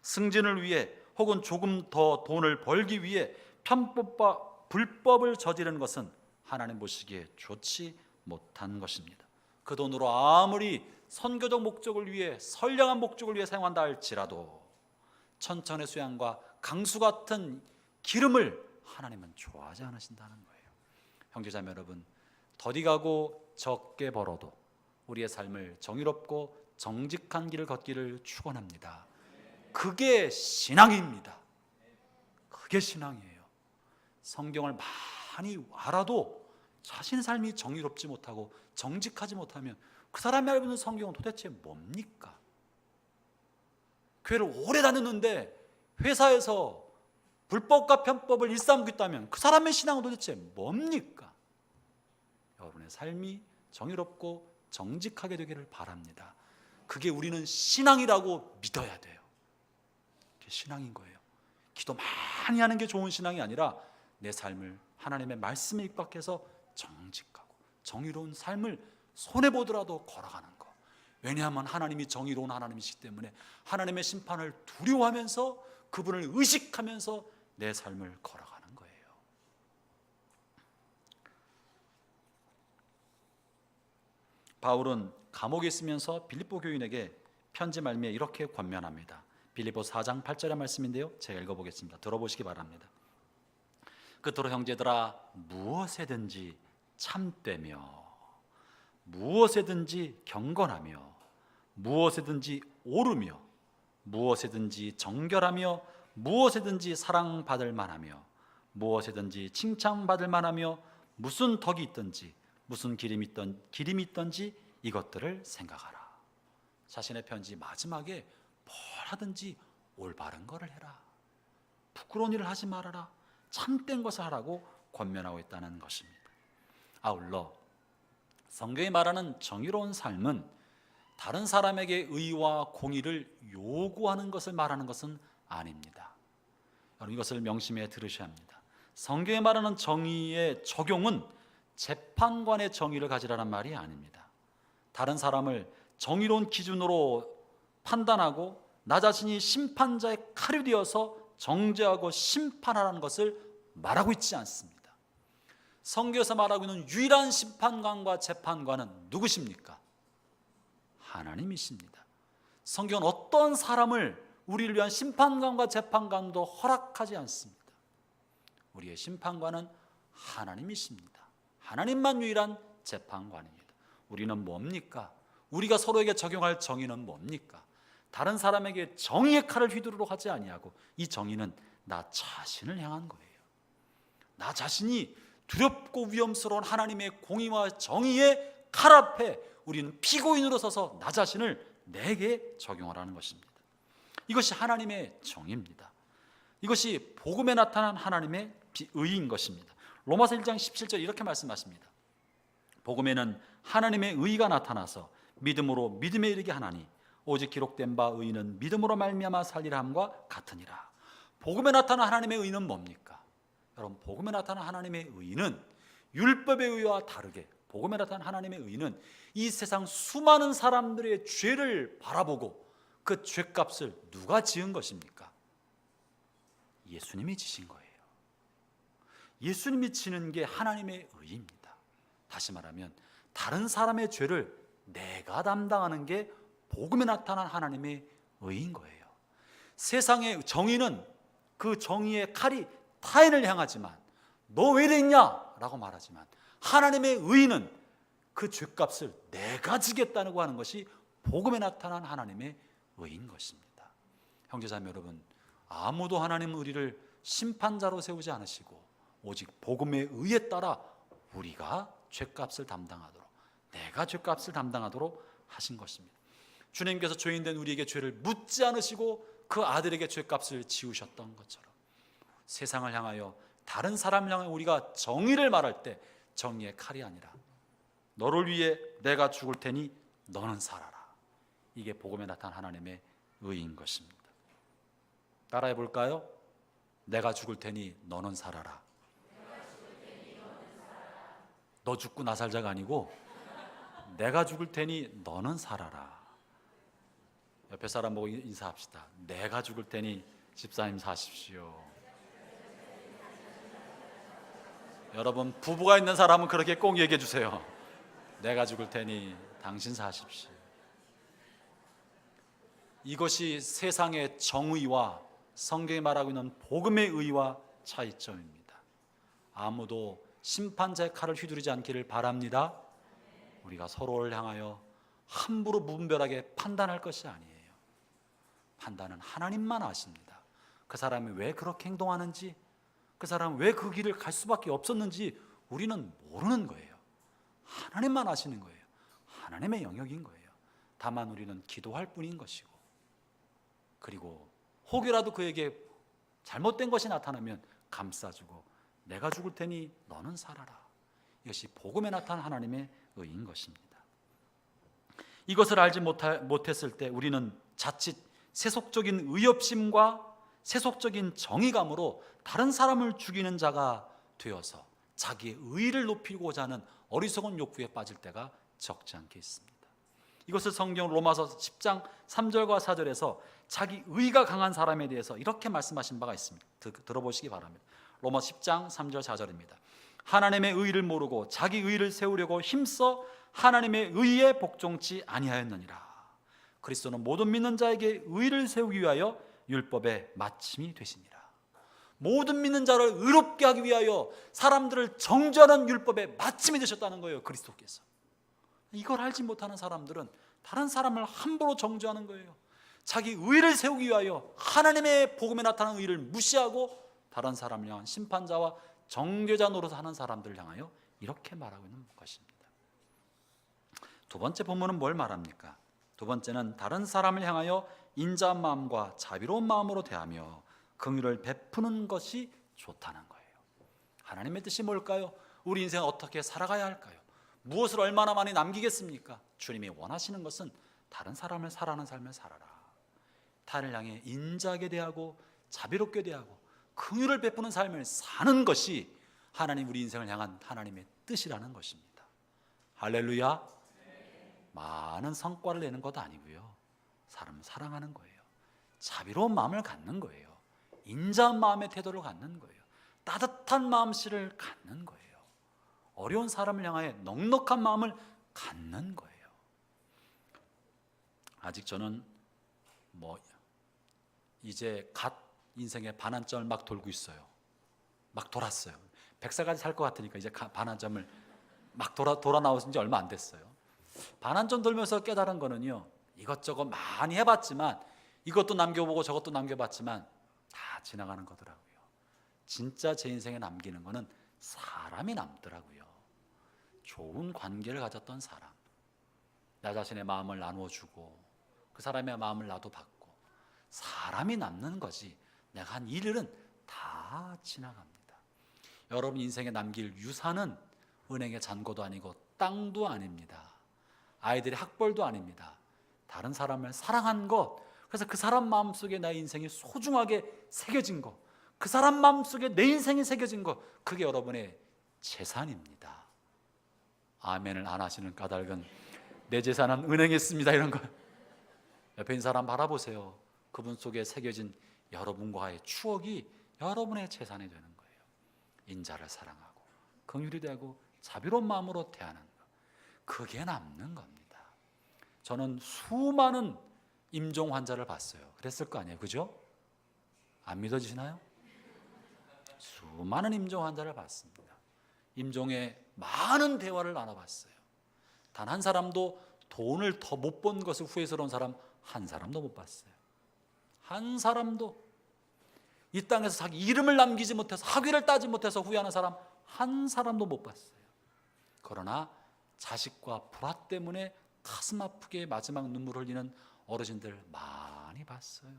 승진을 위해 혹은 조금 더 돈을 벌기 위해 편법과 불법을 저지르는 것은 하나님 보시기에 좋지 못한 것입니다. 그 돈으로 아무리 선교적 목적을 위해, 선량한 목적을 위해 사용한다 할지라도 천천의 수양과 강수 같은 기름을 하나님은 좋아하지 않으신다는 거예요. 형제자매 여러분, 더디 가고 적게 벌어도 우리의 삶을 정의롭고 정직한 길을 걷기를 축원합니다. 그게 신앙입니다. 그게 신앙이에요. 성경을 많이 알아도 자신의 삶이 정의롭지 못하고 정직하지 못하면 그 사람이 알고 있는 성경은 도대체 뭡니까? 교회를 오래 다녔는데 회사에서 불법과 편법을 일삼고 있다면 그 사람의 신앙은 도대체 뭡니까? 여러분의 삶이 정의롭고 정직하게 되기를 바랍니다. 그게 우리는 신앙이라고 믿어야 돼요. 그게 신앙인 거예요. 기도 많이 하는 게 좋은 신앙이 아니라 내 삶을 하나님의 말씀에 입각해서 정직하고 정의로운 삶을 손해보더라도 걸어가는 것. 왜냐하면 하나님이 정의로운 하나님이시기 때문에 하나님의 심판을 두려워하면서 그분을 의식하면서 내 삶을 걸어가는 거예요. 바울은 감옥에 있으면서 빌립보 교인에게 편지 말미에 이렇게 권면합니다. 빌립보 4장 8절의 말씀인데요, 제가 읽어보겠습니다. 들어보시기 바랍니다. 그토록 형제들아, 무엇에든지 참되며 무엇에든지 경건하며 무엇에든지 오르며 무엇에든지 정결하며 무엇에든지 사랑받을 만하며 무엇에든지 칭찬받을 만하며 무슨 덕이 있든지 무슨 기림이 있든지 이것들을 생각하라. 자신의 편지 마지막에 뭘 하든지 올바른 것을 해라. 부끄러운 일을 하지 말아라. 참된 것을 하라고 권면하고 있다는 것입니다. 아울러 성경이 말하는 정의로운 삶은 다른 사람에게 의와 공의를 요구하는 것을 말하는 것은 아닙니다. 여러분, 이것을 명심해 들으셔야 합니다. 성경이 말하는 정의의 적용은 재판관의 정의를 가지라는 말이 아닙니다. 다른 사람을 정의로운 기준으로 판단하고 나 자신이 심판자의 칼이 되어서 정죄하고 심판하라는 것을 말하고 있지 않습니다. 성경에서 말하고 있는 유일한 심판관과 재판관은 누구십니까? 하나님이십니다. 성경은 어떤 사람을 우리를 위한 심판관과 재판관도 허락하지 않습니다. 우리의 심판관은 하나님이십니다. 하나님만 유일한 재판관입니다. 우리는 뭡니까? 우리가 서로에게 적용할 정의는 뭡니까? 다른 사람에게 정의의 칼을 휘두르러 하지 아니하고 이 정의는 나 자신을 향한 거예요. 나 자신이 두렵고 위험스러운 하나님의 공의와 정의의 칼 앞에 우리는 피고인으로 서서 나 자신을 내게 적용하라는 것입니다. 이것이 하나님의 정의입니다. 이것이 복음에 나타난 하나님의 의인 것입니다. 로마서 1장 17절 이렇게 말씀하십니다. 복음에는 하나님의 의가 나타나서 믿음으로 믿음에 이르게 하나니 오직 기록된 바 의는 믿음으로 말미암아 살리라 함과 같으니라. 복음에 나타난 하나님의 의는 뭡니까? 여러분, 복음에 나타난 하나님의 의는 율법의 의와 다르게 복음에 나타난 하나님의 의는 이 세상 수많은 사람들의 죄를 바라보고 그 죄값을 누가 지은 것입니까? 예수님이 지신 거예요. 예수님이 지는 게 하나님의 의입니다. 다시 말하면 다른 사람의 죄를 내가 담당하는 게 복음에 나타난 하나님의 의인 거예요. 세상의 정의는 그 정의의 칼이 타인을 향하지만 너 왜 이랬냐? 라고 말하지만 하나님의 의는 그 죄값을 내가 지겠다고 하는 것이 복음에 나타난 하나님의 의인 것입니다. 형제자매 여러분, 아무도 하나님 의리를 심판자로 세우지 않으시고 오직 복음의 의에 따라 우리가 죄값을 담당하도록, 내가 죄값을 담당하도록 하신 것입니다. 주님께서 죄인된 우리에게 죄를 묻지 않으시고 그 아들에게 죄값을 지우셨던 것처럼 세상을 향하여 다른 사람을 향하여 우리가 정의를 말할 때 정의의 칼이 아니라 너를 위해 내가 죽을 테니 너는 살아라. 이게 복음에 나타난 하나님의 의인 것입니다. 따라해 볼까요? 내가 죽을 테니 너는 살아라. 너 죽고 나 살자가 아니고 내가 죽을 테니 너는 살아라. 옆에 사람 보고 인사합시다. 내가 죽을 테니 집사님 사십시오. 여러분, 부부가 있는 사람은 그렇게 꼭 얘기해 주세요. 내가 죽을 테니 당신 사십시오. 이것이 세상의 정의와 성경이 말하고 있는 복음의 의와 차이점입니다. 아무도 심판자의 칼을 휘두르지 않기를 바랍니다. 우리가 서로를 향하여 함부로 무분별하게 판단할 것이 아니에요. 판단은 하나님만 아십니다. 그 사람이 왜 그렇게 행동하는지, 그 사람은 왜 그 길을 갈 수밖에 없었는지 우리는 모르는 거예요. 하나님만 아시는 거예요. 하나님의 영역인 거예요. 다만 우리는 기도할 뿐인 것이고, 그리고 혹여라도 그에게 잘못된 것이 나타나면 감싸주고 내가 죽을 테니 너는 살아라. 이것이 복음에 나타난 하나님의 의인 것입니다. 이것을 알지 못했을 때 우리는 자칫 세속적인 의협심과 세속적인 정의감으로 다른 사람을 죽이는 자가 되어서 자기의 의의를 높이고자 하는 어리석은 욕구에 빠질 때가 적지 않게 있습니다. 이것을 성경 로마서 10장 3절과 4절에서 자기 의가 강한 사람에 대해서 이렇게 말씀하신 바가 있습니다. 들어보시기 바랍니다. 로마 10장 3절 4절입니다. 하나님의 의를 모르고 자기 의를 세우려고 힘써 하나님의 의에 복종치 아니하였느니라. 그리스도는 모든 믿는 자에게 의를 세우기 위하여 율법의 마침이 되시니라. 모든 믿는 자를 의롭게 하기 위하여 사람들을 정죄하는 율법의 마침이 되셨다는 거예요. 그리스도께서. 이걸 알지 못하는 사람들은 다른 사람을 함부로 정죄하는 거예요. 자기 의를 세우기 위하여 하나님의 복음에 나타난 의를 무시하고 다른 사람을 향한 심판자와 정죄자 노릇을 하는 사람들을 향하여 이렇게 말하고 있는 것입니다. 두 번째 본문은 뭘 말합니까? 두 번째는 다른 사람을 향하여 인자한 마음과 자비로운 마음으로 대하며 긍휼을 베푸는 것이 좋다는 거예요. 하나님의 뜻이 뭘까요? 우리 인생은 어떻게 살아가야 할까요? 무엇을 얼마나 많이 남기겠습니까? 주님이 원하시는 것은 다른 사람을 사랑하는 삶을 살아라. 타인을 향해 인자하게 대하고 자비롭게 대하고 긍휼을 베푸는 삶을 사는 것이 하나님 우리 인생을 향한 하나님의 뜻이라는 것입니다. 할렐루야. 많은 성과를 내는 것도 아니고요. 사람을 사랑하는 거예요. 자비로운 마음을 갖는 거예요. 인자한 마음의 태도를 갖는 거예요. 따뜻한 마음씨를 갖는 거예요. 어려운 사람을 향하여 넉넉한 마음을 갖는 거예요. 아직 저는 이제 갓 인생의 반환점을 막 돌고 있어요. 막 돌았어요. 100살까지 살 것 같으니까 이제 반환점을 막 돌아 나오신 지 얼마 안 됐어요. 반환점 돌면서 깨달은 거는요, 이것저것 많이 해봤지만, 이것도 남겨보고 저것도 남겨봤지만 다 지나가는 거더라고요. 진짜 제 인생에 남기는 거는 사람이 남더라고요. 좋은 관계를 가졌던 사람, 나 자신의 마음을 나누어주고 그 사람의 마음을 나도 받고, 사람이 남는 거지 내가 한 일은 다 지나갑니다. 여러분 인생에 남길 유산은 은행의 잔고도 아니고 땅도 아닙니다. 아이들의 학벌도 아닙니다. 다른 사람을 사랑한 것, 그래서 그 사람 마음속에 나의 인생이 소중하게 새겨진 것, 그 사람 마음속에 내 인생이 새겨진 것, 그게 여러분의 재산입니다. 아멘을 안 하시는 까닭은 내 재산은 은행에 있습니다 이런 거. 옆에 있는 사람 바라보세요. 그분 속에 새겨진 여러분과의 추억이 여러분의 재산이 되는 거예요. 인자를 사랑하고 긍휼이 되고 자비로운 마음으로 대하는 것, 그게 남는 겁니다. 저는 수많은 임종 환자를 봤어요. 그랬을 거 아니에요, 그죠? 안 믿어지시나요? 수많은 임종 환자를 봤습니다. 임종의 많은 대화를 나눠봤어요. 단 한 사람도 돈을 더 못 번 것을 후회스러운 사람 한 사람도 못 봤어요. 한 사람도 이 땅에서 자기 이름을 남기지 못해서, 학위를 따지 못해서 후회하는 사람 한 사람도 못 봤어요. 그러나 자식과 불화 때문에 가슴 아프게 마지막 눈물 흘리는 어르신들 많이 봤어요.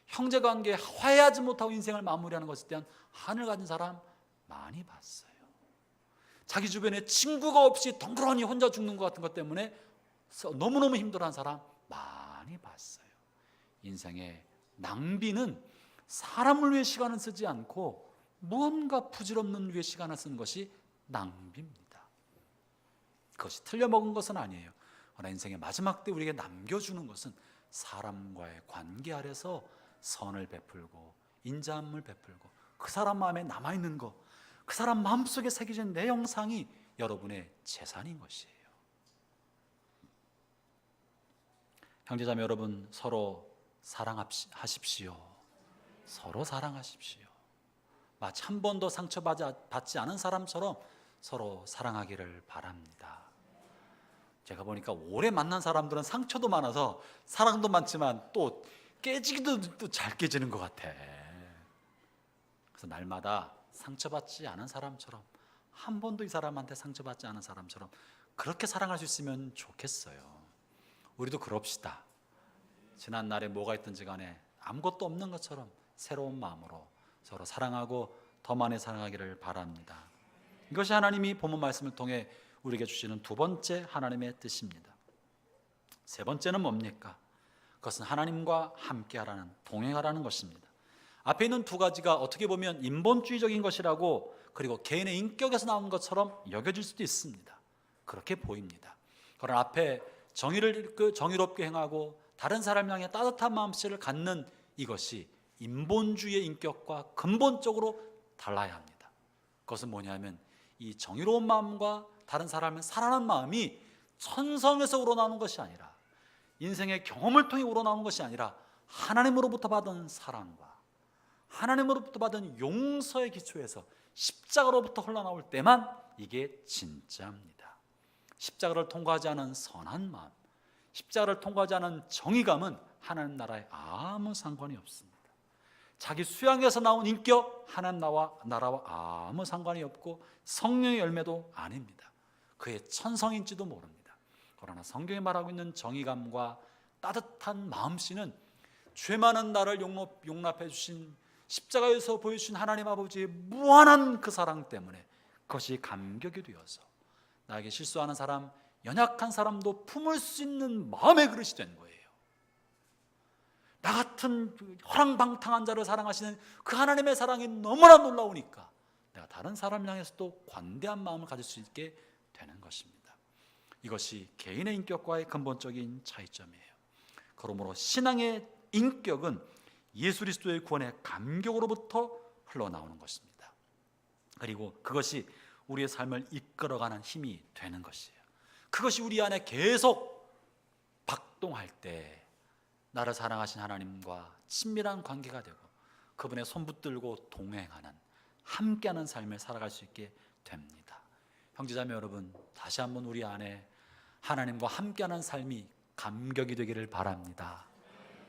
형제관계 화해하지 못하고 인생을 마무리하는 것에 대한 한을 가진 사람 많이 봤어요. 자기 주변에 친구가 없이 덩그러니 혼자 죽는 것 같은 것 때문에 너무너무 힘들어하는 사람 많이 봤어요. 인생의 낭비는 사람을 위해 시간을 쓰지 않고 무언가 부질없는 위해 시간을 쓰는 것이 낭비입니다. 그것이 틀려먹은 것은 아니에요. 그러나 인생의 마지막 때 우리에게 남겨주는 것은 사람과의 관계 아래서 선을 베풀고 인자함을 베풀고 그 사람 마음에 남아있는 것, 그 사람 마음속에 새겨진 내 영상이 여러분의 재산인 것이에요. 형제자매 여러분, 서로 사랑하십시오. 서로 사랑하십시오. 마치 한 번도 상처받지 않은 사람처럼 서로 사랑하기를 바랍니다. 제가 보니까 오래 만난 사람들은 상처도 많아서 사랑도 많지만 또 깨지기도 또 잘 깨지는 것 같아. 그래서 날마다 상처받지 않은 사람처럼, 한 번도 이 사람한테 상처받지 않은 사람처럼 그렇게 사랑할 수 있으면 좋겠어요. 우리도 그럽시다. 지난 날에 뭐가 있든지 간에 아무것도 없는 것처럼 새로운 마음으로 서로 사랑하고 더 많이 사랑하기를 바랍니다. 이것이 하나님이 본문 말씀을 통해 우리에게 주시는 두 번째 하나님의 뜻입니다. 세 번째는 뭡니까? 그것은 하나님과 함께하라는, 동행하라는 것입니다. 앞에 있는 두 가지가 어떻게 보면 인본주의적인 것이라고, 그리고 개인의 인격에서 나온 것처럼 여겨질 수도 있습니다. 그렇게 보입니다. 그러나 앞에 정의롭게 행하고 다른 사람을 향해 따뜻한 마음씨를 갖는 이것이 인본주의의 인격과 근본적으로 달라야 합니다. 그것은 뭐냐면 이 정의로운 마음과 다른 사람을 사랑하는 마음이 천성에서 우러나오는 것이 아니라, 인생의 경험을 통해 우러나오는 것이 아니라 하나님으로부터 받은 사랑과 하나님으로부터 받은 용서의 기초에서 십자가로부터 흘러나올 때만 이게 진짜입니다. 십자가를 통과하지 않은 선한 마음, 십자가를 통과하지 않은 정의감은 하나님 나라에 아무 상관이 없습니다. 자기 수양에서 나온 인격, 하나님 나라와 아무 상관이 없고 성령의 열매도 아닙니다. 그의 천성인지도 모릅니다. 그러나 성경이 말하고 있는 정의감과 따뜻한 마음씨는 죄 많은 나를 용납해 주신, 십자가에서 보여주신 하나님 아버지의 무한한 그 사랑 때문에 그것이 감격이 되어서 나에게 실수하는 사람, 연약한 사람도 품을 수 있는 마음의 그릇이 된 거예요. 나 같은 허랑방탕한 자를 사랑하시는 그 하나님의 사랑이 너무나 놀라우니까 내가 다른 사람을 향해서도 관대한 마음을 가질 수 있게 되는 것입니다. 이것이 개인의 인격과의 근본적인 차이점이에요. 그러므로 신앙의 인격은 예수 그리스도의 구원의 감격으로부터 흘러나오는 것입니다. 그리고 그것이 우리의 삶을 이끌어가는 힘이 되는 것이에요. 그것이 우리 안에 계속 박동할 때 나를 사랑하신 하나님과 친밀한 관계가 되고 그분의 손 붙들고 동행하는, 함께하는 삶을 살아갈 수 있게 됩니다. 형제자매 여러분, 다시 한번 우리 안에 하나님과 함께하는 삶이 감격이 되기를 바랍니다.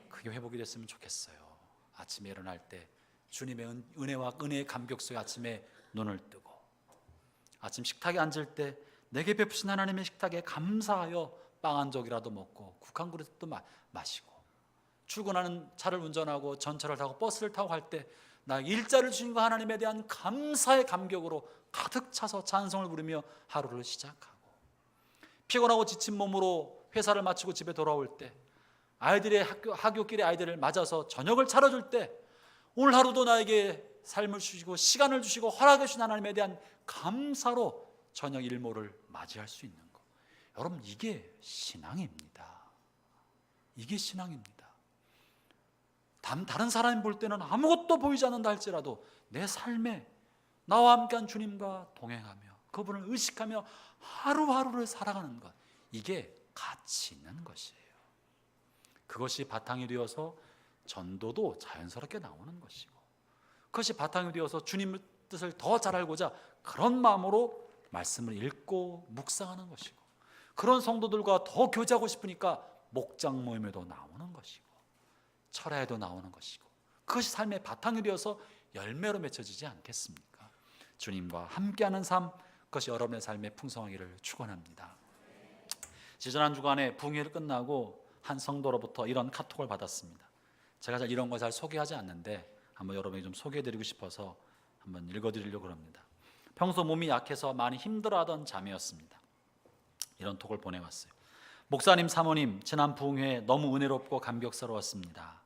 그게 회복이 됐으면 좋겠어요. 아침에 일어날 때 주님의 은혜와 은혜의 감격 속에 아침에 눈을 뜨고, 아침 식탁에 앉을 때 내게 베푸신 하나님의 식탁에 감사하여 빵 한 조각이라도 먹고 국 한 그릇도 마시고, 출근하는 차를 운전하고 전철을 타고 버스를 타고 갈 때 나 일자를 주신 거 하나님에 대한 감사의 감격으로 가득 차서 찬송을 부르며 하루를 시작하고, 피곤하고 지친 몸으로 회사를 마치고 집에 돌아올 때 아이들의 학교길에 아이들을 맞아서 저녁을 차려줄 때 오늘 하루도 나에게 삶을 주시고 시간을 주시고 허락해 주신 하나님에 대한 감사로 저녁 일모를 맞이할 수 있는 것, 여러분 이게 신앙입니다. 이게 신앙입니다. 다른 사람이 볼 때는 아무것도 보이지 않는다 할지라도 내 삶에 나와 함께한 주님과 동행하며 그분을 의식하며 하루하루를 살아가는 것, 이게 가치 있는 것이에요. 그것이 바탕이 되어서 전도도 자연스럽게 나오는 것이고, 그것이 바탕이 되어서 주님의 뜻을 더 잘 알고자 그런 마음으로 말씀을 읽고 묵상하는 것이고, 그런 성도들과 더 교제하고 싶으니까 목장 모임에도 나오는 것이고 철야에도 나오는 것이고, 그것이 삶의 바탕이 되어서 열매로 맺혀지지 않겠습니까? 주님과 함께하는 삶, 그것이 여러분의 삶에 풍성하기를 축원합니다. 지난 주간에 부흥회를 끝나고 한 성도로부터 이런 카톡을 받았습니다. 제가 이런 거 잘 소개하지 않는데 한번 여러분에게 좀 소개해드리고 싶어서 한번 읽어드리려고 합니다. 평소 몸이 약해서 많이 힘들어하던 자매였습니다. 이런 톡을 보내왔어요. 목사님, 사모님, 지난 부흥회 너무 은혜롭고 감격스러웠습니다.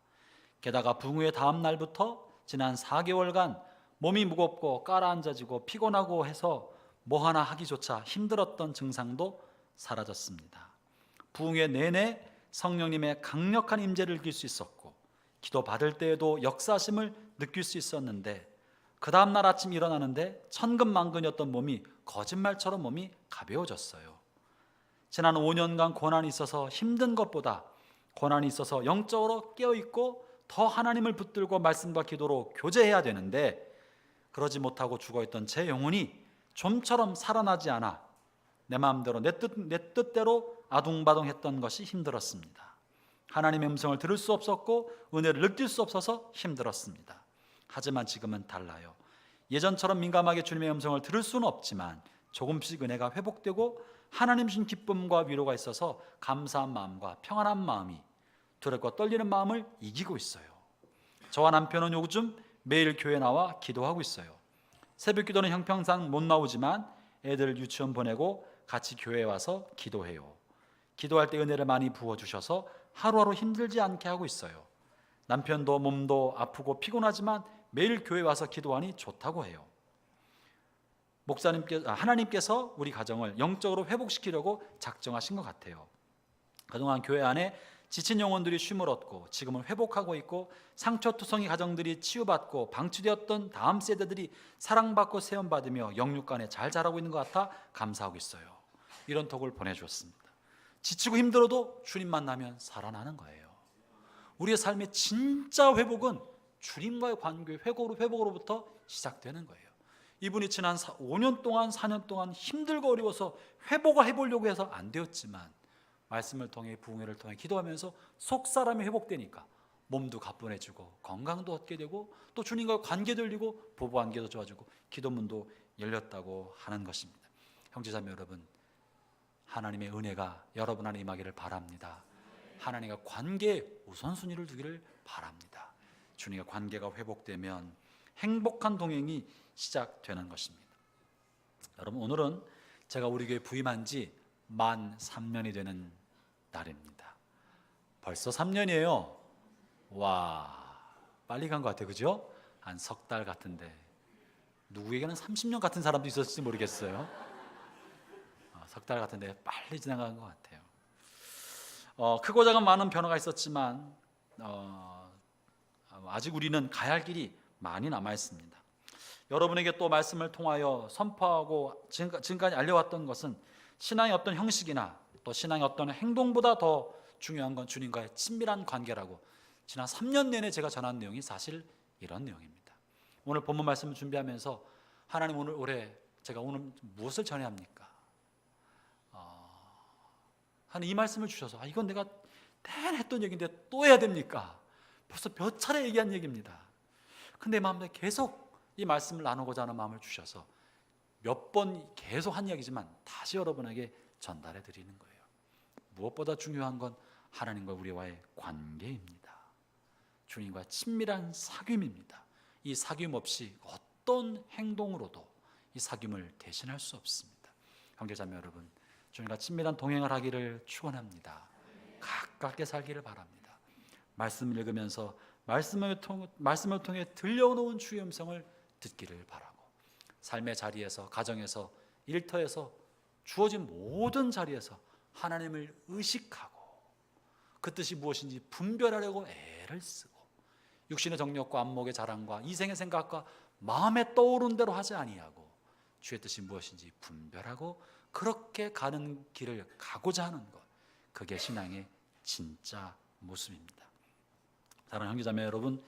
게다가 부흥회 다음 날부터 지난 4개월간 몸이 무겁고 깔아앉아지고 피곤하고 해서 뭐 하나 하기조차 힘들었던 증상도 사라졌습니다. 부흥회 내내 성령님의 강력한 임재를 느낄 수 있었고, 기도 받을 때에도 역사심을 느낄 수 있었는데, 그 다음날 아침 일어나는데 천근만근이었던 몸이 거짓말처럼 몸이 가벼워졌어요. 지난 5년간 고난이 있어서 힘든 것보다 고난이 있어서 영적으로 깨어있고 더 하나님을 붙들고 말씀과 기도로 교제해야 되는데, 그러지 못하고 죽어있던 제 영혼이 좀처럼 살아나지 않아 내 마음대로 내 뜻대로 아둥바둥했던 것이 힘들었습니다. 하나님의 음성을 들을 수 없었고 은혜를 느낄 수 없어서 힘들었습니다. 하지만 지금은 달라요. 예전처럼 민감하게 주님의 음성을 들을 수는 없지만 조금씩 은혜가 회복되고 하나님 주신 기쁨과 위로가 있어서 감사한 마음과 평안한 마음이 두렵고 떨리는 마음을 이기고 있어요. 저와 남편은 요즘 매일 교회 나와 기도하고 있어요. 새벽 기도는 형평상 못 나오지만 애들 유치원 보내고 같이 교회에 와서 기도해요. 기도할 때 은혜를 많이 부어주셔서 하루하루 힘들지 않게 하고 있어요. 남편도 몸도 아프고 피곤하지만 매일 교회 와서 기도하니 좋다고 해요. 하나님께서 우리 가정을 영적으로 회복시키려고 작정하신 것 같아요. 그동안 교회 안에 지친 영혼들이 쉼을 얻고 지금은 회복하고 있고, 상처투성이 가정들이 치유받고 방치되었던 다음 세대들이 사랑받고 세움받으며 영육간에 잘 자라고 있는 것 같아 감사하고 있어요. 이런 톡을 보내주었습니다. 지치고 힘들어도 주님 만나면 살아나는 거예요. 우리의 삶의 진짜 회복은 주님과의 관계 회복으로부터 시작되는 거예요. 이분이 지난 5년 동안 4년 동안 힘들고 어려워서 회복을 해보려고 해서 안 되었지만 말씀을 통해 부흥회를 통해 기도하면서 속사람이 회복되니까 몸도 가뿐해지고 건강도 얻게 되고 또 주님과의 관계도 열리고 부부관계도 좋아지고 기도문도 열렸다고 하는 것입니다. 형제자매 여러분, 하나님의 은혜가 여러분 안에 임하기를 바랍니다. 하나님과 관계에 우선순위를 두기를 바랍니다. 주님과 관계가 회복되면 행복한 동행이 시작되는 것입니다. 여러분, 오늘은 제가 우리 교회 부임한 지 만 3년이 되는 날입니다. 벌써 3년이에요. 와, 빨리 간 것 같아요. 그죠? 한 석 달 같은데 누구에게는 30년 같은 사람도 있었을지 모르겠어요. 석 달 같은데 빨리 지나간 것 같아요. 크고 작은 많은 변화가 있었지만 아직 우리는 가야 할 길이 많이 남아 있습니다. 여러분에게 또 말씀을 통하여 선포하고 지금까지 알려왔던 것은 신앙의 어떤 형식이나 또 신앙의 어떤 행동보다 더 중요한 건 주님과의 친밀한 관계라고 지난 3년 내내 제가 전한 내용이 사실 이런 내용입니다. 오늘 본문 말씀을 준비하면서 하나님 올해 제가 오늘 무엇을 전해야 합니까? 하는 이 말씀을 주셔서 이건 내가 늘 했던 얘기인데 또 해야 됩니까? 벌써 몇 차례 얘기한 얘기입니다. 근데 마음에 계속 이 말씀을 나누고자 하는 마음을 주셔서 몇 번 계속 한 이야기지만 다시 여러분에게 전달해 드리는 거예요. 무엇보다 중요한 건 하나님과 우리와의 관계입니다. 주님과 친밀한 사귐입니다. 이 사귐 없이 어떤 행동으로도 이 사귐을 대신할 수 없습니다. 형제자매 여러분, 주님과 친밀한 동행을 하기를 축원합니다. 가깝게 살기를 바랍니다. 말씀을 읽으면서 말씀을 통해 들려오는 주의 음성을 듣기를 바라고, 삶의 자리에서, 가정에서, 일터에서, 주어진 모든 자리에서 하나님을 의식하고 그 뜻이 무엇인지 분별하려고 애를 쓰고, 육신의 정욕과 안목의 자랑과 이생의 생각과 마음에 떠오른 대로 하지 아니하고 주의 뜻이 무엇인지 분별하고 그렇게 가는 길을 가고자 하는 것, 그게 신앙의 진짜 모습입니다. 사랑하는 형제자매 여러분,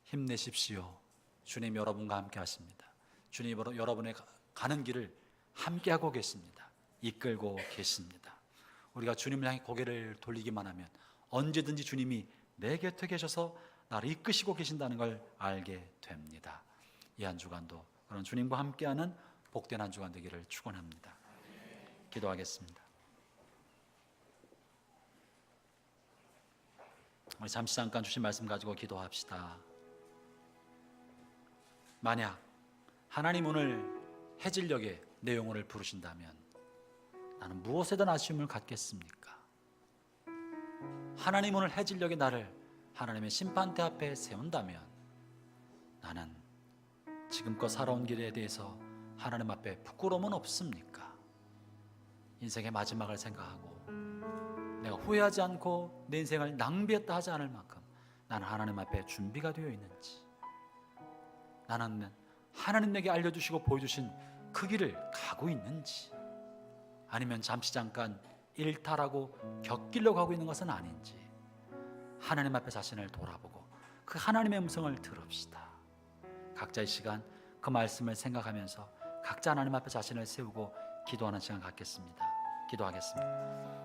힘내십시오. 주님 여러분과 함께 하십니다. 주님 여러분의 가는 길을 함께 하고 계십니다. 이끌고 계십니다. 우리가 주님을 향해 고개를 돌리기만 하면 언제든지 주님이 내 곁에 계셔서 나를 이끄시고 계신다는 걸 알게 됩니다. 이 한 주간도 그런 주님과 함께하는 복된 한 주간 되기를 축원합니다. 기도하겠습니다. 우리 잠시 잠깐 주신 말씀 가지고 기도합시다. 만약 하나님 오늘 해질녘에 내 영혼을 부르신다면 나는 무엇에든 아쉬움을 갖겠습니까? 하나님 오늘 해질녘에 나를 하나님의 심판대 앞에 세운다면 나는 지금껏 살아온 길에 대해서 하나님 앞에 부끄러움은 없습니까? 인생의 마지막을 생각하고 내가 후회하지 않고 내 인생을 낭비했다 하지 않을 만큼 나는 하나님 앞에 준비가 되어 있는지, 나는 하나님 내게 알려주시고 보여주신 그 길을 가고 있는지, 아니면 잠시 잠깐 일탈하고 곁길로 가고 있는 것은 아닌지 하나님 앞에 자신을 돌아보고 그 하나님의 음성을 들읍시다. 각자의 시간 그 말씀을 생각하면서 각자 하나님 앞에 자신을 세우고 기도하는 시간 갖겠습니다. 기도하겠습니다.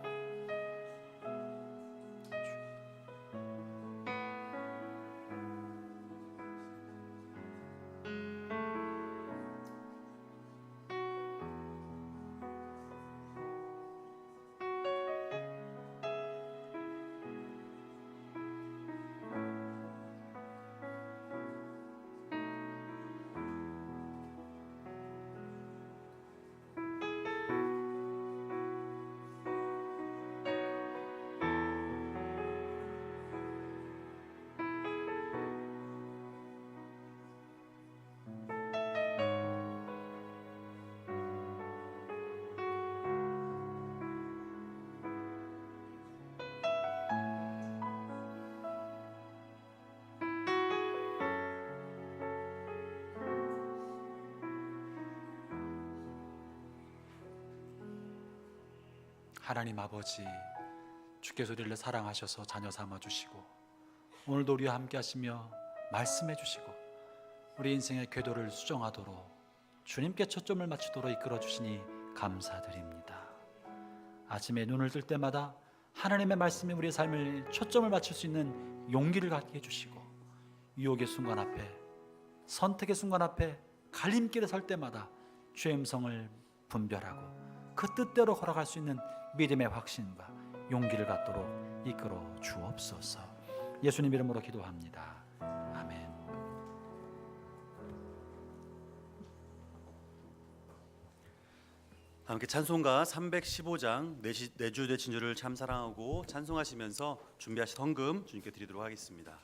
하나님 아버지, 주께서 우리를 사랑하셔서 자녀 삼아주시고 오늘도 우리와 함께 하시며 말씀해 주시고 우리 인생의 궤도를 수정하도록 주님께 초점을 맞추도록 이끌어 주시니 감사드립니다. 아침에 눈을 뜰 때마다 하나님의 말씀에 우리의 삶을 초점을 맞출 수 있는 용기를 갖게 해주시고, 유혹의 순간 앞에, 선택의 순간 앞에, 갈림길에 설 때마다 주의 음성을 분별하고 그 뜻대로 걸어갈 수 있는 믿음의 확신과 용기를 갖도록 이끌어 주옵소서. 예수님 이름으로 기도합니다. 아멘. 함께 찬송가 315장 내주 내 진주를 참 사랑하고 찬송하시면서 준비하신 헌금 주님께 드리도록 하겠습니다.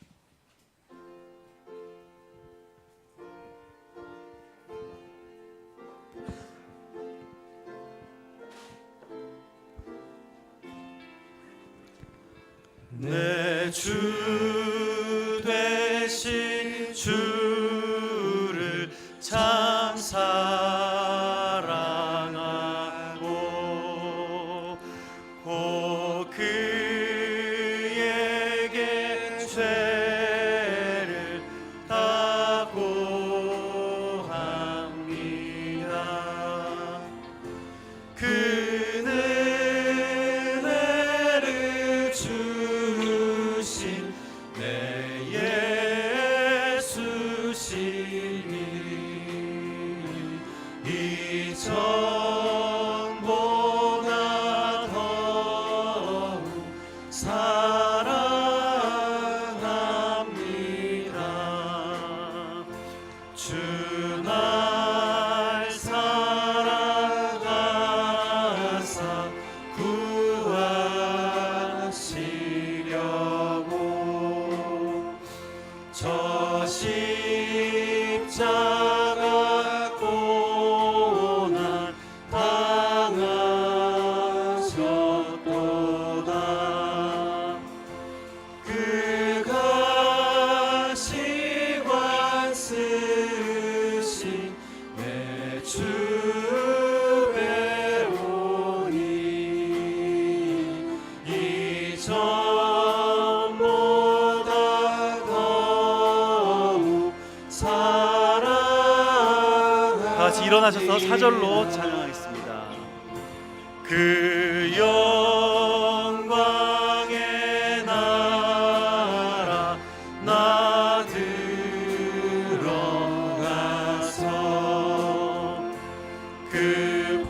내 주 되신 주를 참 사랑하고 곧 그에게 죄를 다고 합니다. 그는 같이 일어나셔서 사절로 찬양하겠습니다. 그 영광의 나라 나 들어가서 그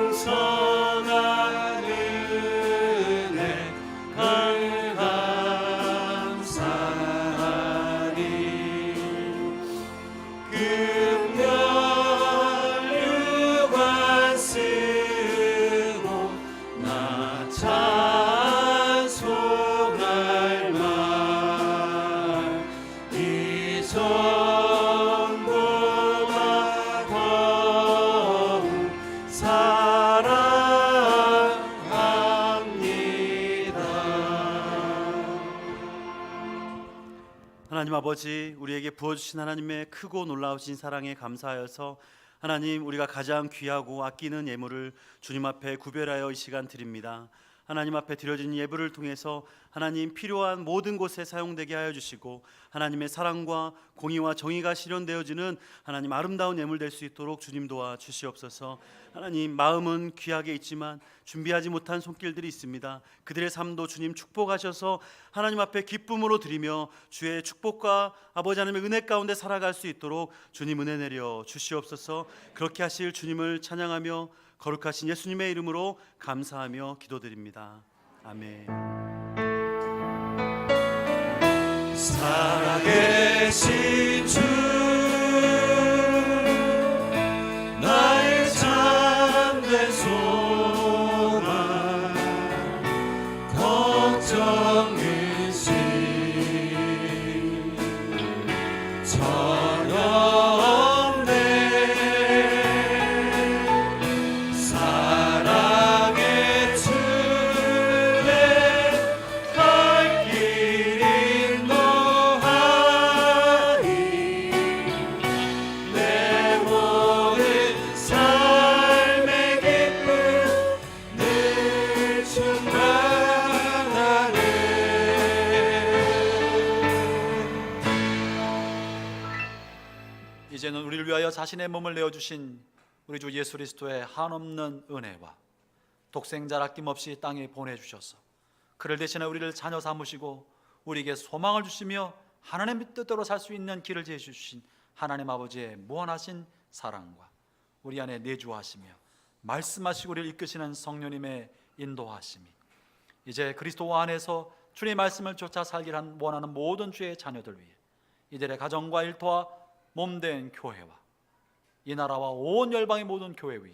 풍성한 은혜 감사하리. 그 면류관 쓰고 나 찬송할 말이 전부가 더욱 사랑합니다. 하나님 아버지, 우리에게 부어주신 하나님의 크고 놀라우신 사랑에 감사하여서 하나님, 우리가 가장 귀하고 아끼는 예물을 주님 앞에 구별하여 이 시간 드립니다. 하나님 앞에 드려진 예물을 통해서 하나님 필요한 모든 곳에 사용되게 하여 주시고 하나님의 사랑과 공의와 정의가 실현되어지는 하나님 아름다운 예물 될 수 있도록 주님 도와 주시옵소서. 하나님, 마음은 귀하게 있지만 준비하지 못한 손길들이 있습니다. 그들의 삶도 주님 축복하셔서 하나님 앞에 기쁨으로 드리며 주의 축복과 아버지 하나님의 은혜 가운데 살아갈 수 있도록 주님 은혜 내려 주시옵소서. 그렇게 하실 주님을 찬양하며 거룩하신 예수님의 이름으로 감사하며 기도드립니다. 아멘. 살아계신 주, 나의 참된 소망, 걱정 의심 전혀 없네. 사랑의 주에 갈 길 인도하리. 내 모든 삶의 기쁨 늘 충만하네. 이제는 우리를 위하여 자신의 몸을 내어주신 우리 주 예수 그리스도의 한없는 은혜와 독생자를 아낌없이 땅에 보내주셔서 그를 대신해 우리를 자녀 삼으시고 우리에게 소망을 주시며 하나님의 뜻대로 살 수 있는 길을 제시해주신 하나님 아버지의 무한하신 사랑과 우리 안에 내주하시며 말씀하시고 우리를 이끄시는 성령님의 인도하심이 이제 그리스도 안에서 주의 말씀을 쫓아 살기를 원하는 모든 주의 자녀들 위해 이들의 가정과 일터와 몸된 교회와 이 나라와 온 열방의 모든 교회 위에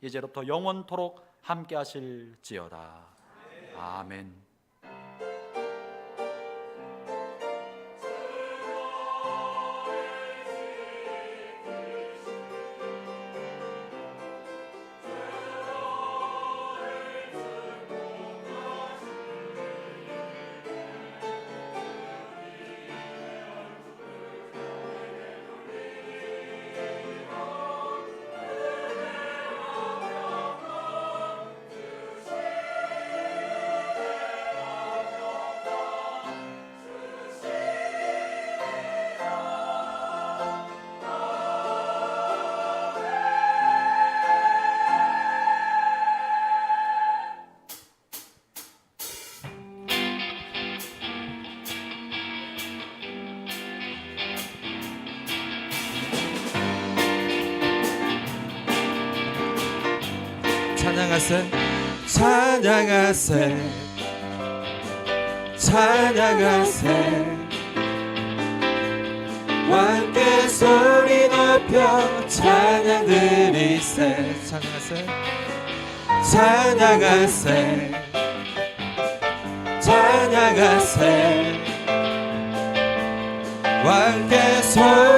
이제로부터 영원토록 함께 하실지어다. 아멘. 찬양하세 찬양하세 찬양하세 함께 소리 높여 찬양 드리세 찬양하세 찬양하세 찬양하세 함께 소리